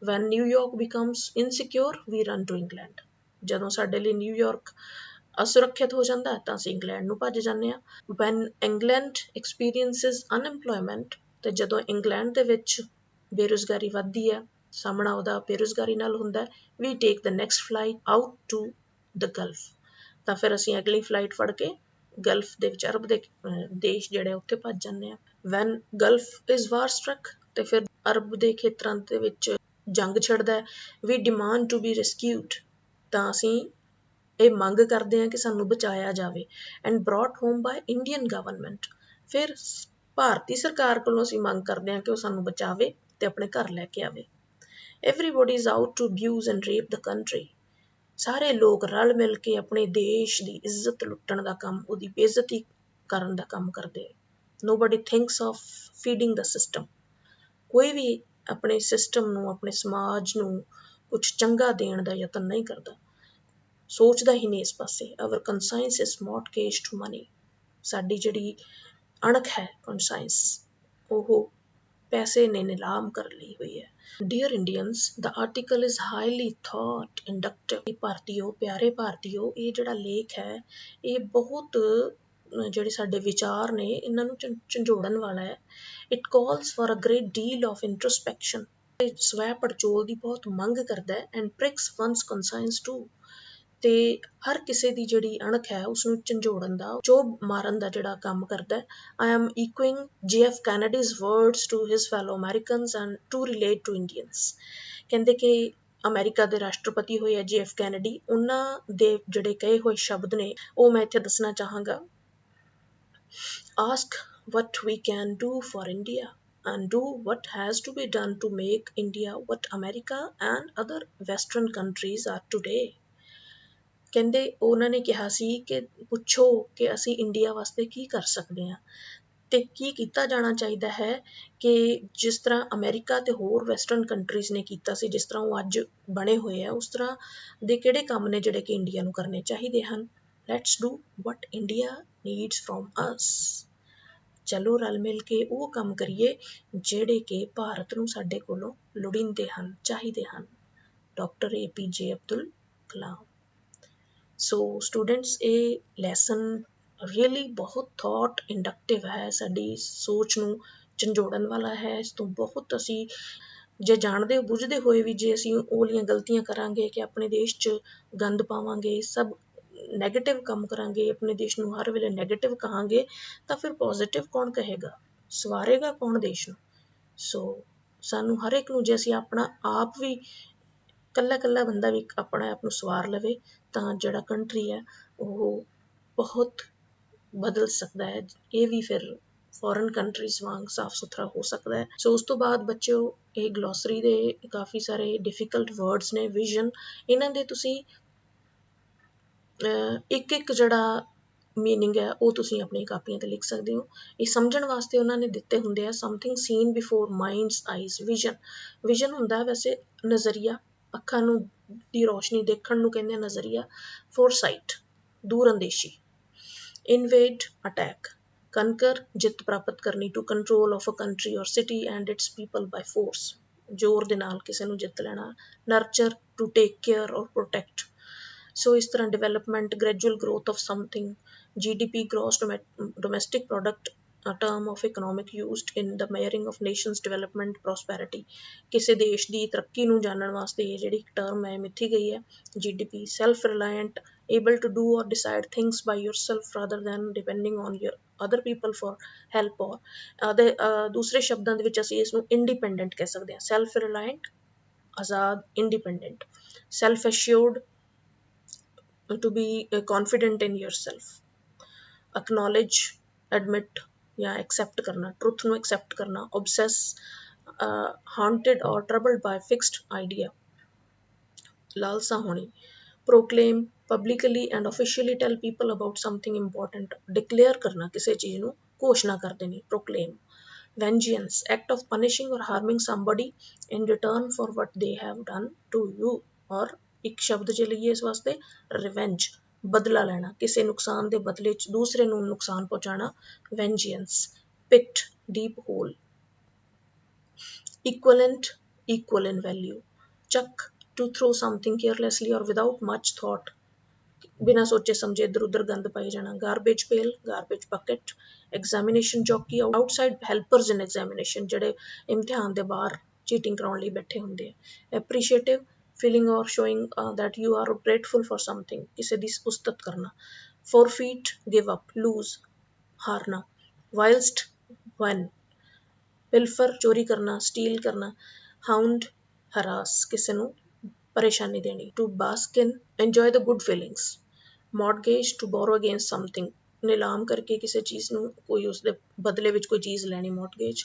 When New York becomes insecure we run to England, ਜਦੋਂ ਸਾਡੇ ਲਈ ਨਿਊਯਾਰਕ ਅਸੁਰੱਖਿਅਤ ਹੋ ਜਾਂਦਾ ਤਾਂ ਅਸੀਂ ਇੰਗਲੈਂਡ ਨੂੰ ਭੱਜ ਜਾਂਦੇ ਹਾਂ। ਵੈਨ ਇੰਗਲੈਂਡ ਐਕਸਪੀਰੀਅੰਸਿਸ ਅਨਐਮਪਲੋਇਮੈਂਟ, ਤੇ ਜਦੋਂ ਇੰਗਲੈਂਡ ਦੇ ਵਿੱਚ ਬੇਰੁਜ਼ਗਾਰੀ ਵੱਧਦੀ ਹੈ, ਸਾਹਮਣਾ ਉਹਦਾ ਬੇਰੁਜ਼ਗਾਰੀ ਨਾਲ ਹੁੰਦਾ, we take the next flight out to the Gulf, ਤਾਂ ਫਿਰ ਅਸੀਂ ਅਗਲੀ ਫਲਾਈਟ ਫੜ ਕੇ ਗਲਫ ਦੇ ਵਿੱਚ, ਅਰਬ ਦੇ ਦੇਸ਼ ਜਿਹੜੇ ਉੱਥੇ ਭੱਜ ਜਾਂਦੇ ਹਾਂ। ਵੈਨ ਗਲਫ ਇਜ਼ ਵਾਰ ਸਟਰਕ, ਤੇ ਫਿਰ ਅਰਬ ਦੇ ਖੇਤਰਾਂ ਦੇ ਵਿੱਚ ਜੰਗ ਛਿੜਦਾ, ਵੀ ਡਿਮਾਂਡ ਟੂ ਬੀ ਰੈਸਕਿਊਡ, ਤਾਂ ਅਸੀਂ ਇਹ ਮੰਗ ਕਰਦੇ ਹਾਂ ਕਿ ਸਾਨੂੰ ਬਚਾਇਆ ਜਾਵੇ, and brought home by Indian government, ਫਿਰ ਭਾਰਤੀ ਸਰਕਾਰ ਕੋਲੋਂ ਅਸੀਂ ਮੰਗ ਕਰਦੇ ਹਾਂ ਕਿ ਉਹ ਸਾਨੂੰ ਬਚਾਵੇ ਤੇ ਆਪਣੇ ਘਰ ਲੈ ਕੇ ਆਵੇ। Everybody is out to abuse and rape the country, ਸਾਰੇ ਲੋਕ ਰਲ ਮਿਲ ਕੇ ਆਪਣੇ ਦੇਸ਼ ਦੀ ਇੱਜ਼ਤ ਲੁੱਟਣ ਦਾ ਕੰਮ, ਉਹਦੀ ਬੇਇੱਜ਼ਤੀ ਕਰਨ ਦਾ ਕੰਮ ਕਰਦੇ। Nobody thinks of feeding the system, ਕੋਈ ਵੀ ਆਪਣੇ ਸਿਸਟਮ ਨੂੰ, ਆਪਣੇ ਸਮਾਜ ਨੂੰ ਕੁਛ ਚੰਗਾ ਦੇਣ ਦਾ ਯਤਨ ਨਹੀਂ ਕਰਦਾ, ਸੋਚਦਾ ਹੀ ਨਹੀਂ ਇਸ ਪਾਸੇ। Our conscience is mortgaged to money, ਸਾਡੀ ਜਿਹੜੀ ਅਣਖ ਹੈ ਕੌਨਸਾਇੰਸ, ਉਹ ਪੈਸੇ ਨੇ ਨਿਲਾਮ ਕਰ ਲਈ ਹੋਈ ਹੈ। Dear Indians, the article is highly thought inductive. ਭਾਰਤੀਓ, ਪਿਆਰੇ ਭਾਰਤੀਓ, ਇਹ ਜਿਹੜਾ ਲੇਖ ਹੈ ਇਹ ਬਹੁਤ ਜਿਹੜੇ ਸਾਡੇ ਵਿਚਾਰ ਨੇ ਇਹਨਾਂ ਨੂੰ ਝੰਜੋੜਨ ਵਾਲਾ ਹੈ। It calls for a great deal of introspection, ਸਵੈ ਪੜਚੋਲ ਦੀ ਬਹੁਤ ਮੰਗ ਕਰਦਾ ਹੈ, and pricks one's conscience too, ਤੇ ਹਰ ਕਿਸੇ ਦੀ ਜਿਹੜੀ ਅਣਖ ਹੈ ਉਸਨੂੰ ਝੰਜੋੜਨ ਦਾ, ਚੋਭ ਮਾਰਨ ਦਾ ਜਿਹੜਾ ਕੰਮ ਕਰਦਾ। I am echoing JF Kennedy's words to his fellow Americans and to relate to Indians, ਕਹਿੰਦੇ ਕਿ ਅਮਰੀਕਾ ਦੇ ਰਾਸ਼ਟਰਪਤੀ ਹੋਏ ਆ JF ਕੈਨੇਡੀ, ਉਹਨਾਂ ਦੇ ਜਿਹੜੇ ਕਹੇ ਹੋਏ ਸ਼ਬਦ ਨੇ ਉਹ ਮੈਂ ਇੱਥੇ ਦੱਸਣਾ ਚਾਹਾਂਗਾ। Ask what we can do for India and do what has to be done to make India what America and other Western countries are today. ਕਹਿੰਦੇ ਉਹਨਾਂ ਨੇ ਕਿਹਾ ਸੀ ਕਿ ਪੁੱਛੋ ਕਿ ਅਸੀਂ ਇੰਡੀਆ ਵਾਸਤੇ ਕੀ ਕਰ ਸਕਦੇ ਹਾਂ ਤੇ ਕੀ ਕੀਤਾ ਜਾਣਾ ਚਾਹੀਦਾ ਹੈ, ਕਿ ਜਿਸ ਤਰ੍ਹਾਂ ਅਮਰੀਕਾ ਤੇ ਹੋਰ ਵੈਸਟਰਨ ਕੰਟਰੀਜ਼ ਨੇ ਕੀਤਾ ਸੀ, ਜਿਸ ਤਰ੍ਹਾਂ ਉਹ ਅੱਜ ਬਣੇ ਹੋਏ ਆ, ਉਸ ਤਰ੍ਹਾਂ ਦੇ ਕਿਹੜੇ ਕੰਮ ਨੇ ਜਿਹੜੇ ਕਿ ਇੰਡੀਆ ਨੂੰ ਕਰਨੇ ਚਾਹੀਦੇ ਹਨ। Let's do what India needs from us, ਚਲੋ ਰਲ ਮਿਲ ਕੇ ਉਹ ਕੰਮ ਕਰੀਏ ਜਿਹੜੇ ਕਿ ਭਾਰਤ ਨੂੰ ਸਾਡੇ ਕੋਲੋਂ ਲੋੜੀਂਦੇ ਹਨ, ਚਾਹੀਦੇ ਹਨ। ਡਾਕਟਰ APJ ਅਬਦੁਲ ਕਲਾਮ। ਸੋ ਸਟੂਡੈਂਟਸ, ਇਹ ਲੈਸਨ ਰੀਅਲੀ ਬਹੁਤ ਥੋਟ ਇੰਡਕਟਿਵ ਹੈ, ਸਾਡੀ ਸੋਚ ਨੂੰ ਝੰਜੋੜਨ ਵਾਲਾ ਹੈ। ਇਸ ਤੋਂ ਬਹੁਤ ਅਸੀਂ ਜੇ ਜਾਣਦੇ ਬੁੱਝਦੇ ਹੋਏ ਵੀ ਜੇ ਅਸੀਂ ਉਹ ਵਾਲੀਆਂ ਗਲਤੀਆਂ ਕਰਾਂਗੇ ਕਿ ਆਪਣੇ ਦੇਸ਼ 'ਚ ਗੰਦ ਪਾਵਾਂਗੇ, ਸਭ ਨੈਗੇਟਿਵ ਕੰਮ ਕਰਾਂਗੇ, ਆਪਣੇ ਦੇਸ਼ ਨੂੰ ਹਰ ਵੇਲੇ ਨੈਗੇਟਿਵ ਕਹਾਂਗੇ, ਤਾਂ ਫਿਰ ਪੋਜ਼ੀਟਿਵ ਕੌਣ ਕਹੇਗਾ, ਸਵਾਰੇਗਾ ਕੌਣ ਦੇਸ਼ ਨੂੰ। ਸੋ ਸਾਨੂੰ ਹਰ ਇੱਕ ਨੂੰ ਜੇ ਅਸੀਂ ਆਪਣਾ ਆਪ ਵੀ ਇਕੱਲਾ ਬੰਦਾ ਵੀ ਆਪਣੇ ਆਪ ਨੂੰ ਸਵਾਰ ਲਵੇ ਤਾਂ ਜਿਹੜਾ ਕੰਟਰੀ ਹੈ ਉਹ ਬਹੁਤ ਬਦਲ ਸਕਦਾ ਹੈ, ਇਹ ਵੀ ਫਿਰ ਫੋਰਨ ਕੰਟਰੀਜ਼ ਵਾਂਗ ਸਾਫ ਸੁਥਰਾ ਹੋ ਸਕਦਾ ਹੈ। ਸੋ ਉਸ ਤੋਂ ਬਾਅਦ ਬੱਚਿਓ, ਇਹ ਗਲੋਸਰੀ ਦੇ ਕਾਫੀ ਸਾਰੇ ਡਿਫੀਕਲਟ ਵਰਡਸ ਨੇ। ਵਿਜ਼ਨ, ਇਹਨਾਂ ਦੇ ਤੁਸੀਂ ਇੱਕ ਜਿਹੜਾ ਮੀਨਿੰਗ ਹੈ ਉਹ ਤੁਸੀਂ ਆਪਣੀ ਕਾਪੀਆਂ 'ਤੇ ਲਿਖ ਸਕਦੇ ਹੋ। ਇਹ ਸਮਝਣ ਵਾਸਤੇ ਉਹਨਾਂ ਨੇ ਦਿੱਤੇ ਹੁੰਦੇ ਆ। Something seen before mind's eyes, vision ਹੁੰਦਾ ਵੈਸੇ ਨਜ਼ਰੀਆ, ਅੱਖਾਂ ਨੂੰ ਦੀ ਰੋਸ਼ਨੀ, ਦੇਖਣ ਨੂੰ ਕਹਿੰਦੇ ਨਜ਼ਰੀਆ, ਫੋਰਸਾਈਟ ਦੂਰਅੰਦੇਸ਼ੀ, ਇਨਵੇਡ ਅਟੈਕ, ਕਨਕਰ ਜਿੱਤ ਪ੍ਰਾਪਤ ਕਰਨੀ, to control of a country or city and its people by force ਜ਼ੋਰ ਦੇ ਨਾਲ ਕਿਸੇ ਨੂੰ ਜਿੱਤ ਲੈਣਾ, nurture to take care or protect. So ਇਸ ਤਰ੍ਹਾਂ development, gradual growth of something, GDP gross domestic product, a term of economic used in the measuring of nation's development prosperity। ਕਿਸੇ ਦੇਸ਼ ਦੀ ਤਰੱਕੀ ਨੂੰ ਜਾਣਨ ਵਾਸਤੇ ਇਹ ਜਿਹੜੀ ਟਰਮ ਹੈ ਮਿੱਥੀ ਗਈ ਹੈ। GDP, self reliant, able to do or decide things by yourself rather than depending on your other people for help or ਦੂਸਰੇ ਸ਼ਬਦਾਂ ਦੇ ਵਿੱਚ ਅਸੀਂ ਇਸ ਨੂੰ ਇੰਡੀਪੈਂਡੈਂਟ ਕਹਿ ਸਕਦੇ ਹਾਂ। ਸੈਲਫ ਰਿਲਾਇੰਟ ਆਜ਼ਾਦ, independent, self assured to be confident in yourself, acknowledge, admit ਜਾਂ accept ਕਰਨਾ, truth ਨੂੰ accept ਕਰਨਾ, obsess, haunted or troubled by fixed idea, ਲਾਲਸਾ ਹੋਣੀ, proclaim, publicly and officially tell people about something important, declare ਕਰਨਾ, ਕਿਸੇ ਚੀਜ਼ ਨੂੰ ਘੋਸ਼ਣਾ ਕਰ ਦੇਣੀ, proclaim, vengeance, act of punishing or harming somebody in return for what they have done to you, or ਇੱਕ ਸ਼ਬਦ ਜੇ ਲਈਏ ਇਸ ਵਾਸਤੇ ਰਿਵੈਂਜ, ਬਦਲਾ ਲੈਣਾ, ਕਿਸੇ ਨੁਕਸਾਨ ਦੇ ਬਦਲੇ 'ਚ ਦੂਸਰੇ ਨੂੰ ਨੁਕਸਾਨ ਪਹੁੰਚਾਉਣਾ, vengeance, pit, deep hole, equivalent, equal in value, chuck, to throw something carelessly or without much thought, ਬਿਨਾਂ ਸੋਚੇ ਸਮਝੇ ਇੱਧਰ ਉੱਧਰ ਗੰਦ ਪਾਈ ਜਾਣਾ, garbage pail, garbage bucket, examination jockey, outside helpers in examination, ਜਿਹੜੇ ਇਮਤਿਹਾਨ ਦੇ ਬਾਹਰ ਚੀਟਿੰਗ ਕਰਾਉਣ ਲਈ ਬੈਠੇ ਹੁੰਦੇ ਆ, appreciative, feeling or showing that you are grateful for something, ਕਿਸੇ ਦੀ ਉਸਤਤ ਕਰਨਾ, forfeit, give up, lose, ਹਾਰਨਾ, whilst, when, pilfer, ਚੋਰੀ ਕਰਨਾ, steal ਕਰਨਾ, hound, harass, ਕਿਸੇ ਨੂੰ ਪਰੇਸ਼ਾਨੀ ਦੇਣੀ, to bask in, enjoy the good feelings, mortgage, to borrow against something, ਨਿਲਾਮ ਕਰਕੇ ਕਿਸੇ ਚੀਜ਼ ਨੂੰ ਕੋਈ ਉਸਦੇ ਬਦਲੇ ਵਿੱਚ ਕੋਈ ਚੀਜ਼ ਲੈਣੀ, mortgage,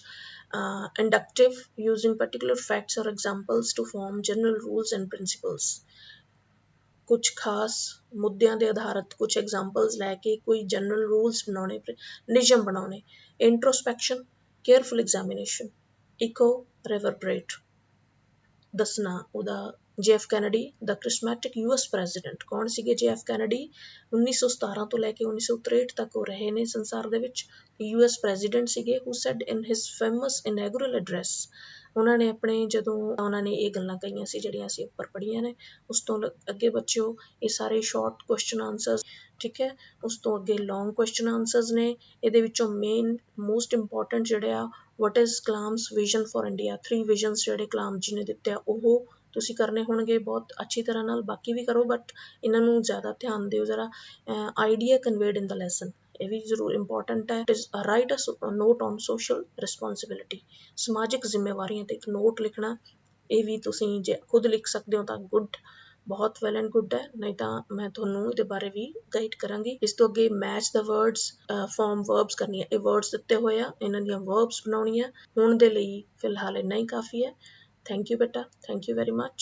inductive, using particular facts or examples to form general rules and principles, ਕੁਝ ਖਾਸ ਮੁੱਦਿਆਂ ਦੇ ਆਧਾਰਿਤ ਕੁਝ ਐਗਜ਼ਾਮਪਲਸ ਲੈ ਕੇ ਕੋਈ ਜਨਰਲ ਰੂਲਸ ਬਣਾਉਣੇ, ਨਿਯਮ ਬਣਾਉਣੇ, ਇੰਟਰੋਸਪੈਕਸ਼ਨ, ਕੇਅਰਫੁਲ ਐਗਜ਼ਾਮੀਨੇਸ਼ਨ, ਇਕੋ, ਰਿਵਰਬਰੇਟ, ਦੱਸਣਾ, ਉਹਦਾ JF ਕੈਨੇਡੀ, ਦਾ ਕ੍ਰਿਸਮੈਟਿਕ US ਪ੍ਰੈਜ਼ੀਡੈਂਟ, ਕੌਣ ਸੀਗੇ JF ਕੈਨੇਡੀ? 1917 ਤੋਂ ਲੈ ਕੇ 1963 ਤੱਕ ਉਹ ਰਹੇ ਨੇ ਸੰਸਾਰ ਦੇ ਵਿੱਚ, US ਪ੍ਰੈਜ਼ੀਡੈਂਟ ਸੀਗੇ, who said in his famous inaugural address, ਉਹਨਾਂ ਨੇ ਆਪਣੇ ਜਦੋਂ ਉਹਨਾਂ ਨੇ ਇਹ ਗੱਲਾਂ ਕਹੀਆਂ ਸੀ ਜਿਹੜੀਆਂ ਅਸੀਂ ਉੱਪਰ ਪੜ੍ਹੀਆਂ ਨੇ। ਉਸ ਤੋਂ ਅੱਗੇ ਬੱਚਿਓ ਇਹ ਸਾਰੇ ਸ਼ਾਰਟ ਕੁਐਸਚਨ ਆਨਸਰਸ, ਠੀਕ ਹੈ, ਉਸ ਤੋਂ ਅੱਗੇ ਲੌਂਗ ਕੁਐਸਚਨ ਆਨਸਰਸ ਨੇ। ਇਹਦੇ ਵਿੱਚੋਂ ਮੇਨ ਮੋਸਟ ਇੰਪੋਰਟੈਂਟ ਜਿਹੜੇ ਆ, what is Kalam's vision for India, 3 visions ਜਿਹੜੇ ਕਲਾਮ ਜੀ ਨੇ ਦਿੱਤੇ ਆ ਉਹ ਤੁਸੀਂ ਕਰਨੇ ਹੋਣਗੇ ਬਹੁਤ ਅੱਛੀ ਤਰ੍ਹਾਂ ਨਾਲ, ਬਾਕੀ ਵੀ ਕਰੋ ਬਟ ਇਹਨਾਂ ਨੂੰ ਜ਼ਿਆਦਾ ਧਿਆਨ ਦਿਓ ਜ਼ਰਾ। ਆਈਡੀਆ ਕਨਵੇਡ ਇਨ ਦਾ ਲੈਸਨ, ਇਹ ਵੀ ਜ਼ਰੂਰ ਇੰਪੋਰਟੈਂਟ ਹੈ। Write a note on social responsibility, ਸਮਾਜਿਕ ਜ਼ਿੰਮੇਵਾਰੀਆਂ 'ਤੇ ਇੱਕ ਨੋਟ ਲਿਖਣਾ। ਇਹ ਵੀ ਤੁਸੀਂ ਜੇ ਖੁਦ ਲਿਖ ਸਕਦੇ ਹੋ ਤਾਂ ਗੁੱਡ, ਬਹੁਤ ਵੈਲ ਐਂਡ ਗੁੱਡ ਹੈ, ਨਹੀਂ ਤਾਂ ਮੈਂ ਤੁਹਾਨੂੰ ਇਹਦੇ ਬਾਰੇ ਵੀ ਗਾਈਡ ਕਰਾਂਗੀ। ਇਸ ਤੋਂ ਅੱਗੇ ਮੈਚ ਦਾ ਵਰਡਸ, ਫਾਰਮ ਵਰਬਸ ਕਰਨੀਆਂ। ਇਹ ਵਰਡਸ ਦਿੱਤੇ ਹੋਏ ਆ, ਇਹਨਾਂ ਦੀਆਂ ਵਰਬਸ ਬਣਾਉਣੀਆਂ। ਹੁਣ ਦੇ ਲਈ ਫਿਲਹਾਲ ਇੰਨਾ ਹੀ ਕਾਫੀ ਹੈ। ਥੈਂਕ ਯੂ ਬੇਟਾ, ਥੈਂਕ ਯੂ ਵੈਰੀ ਮਚ।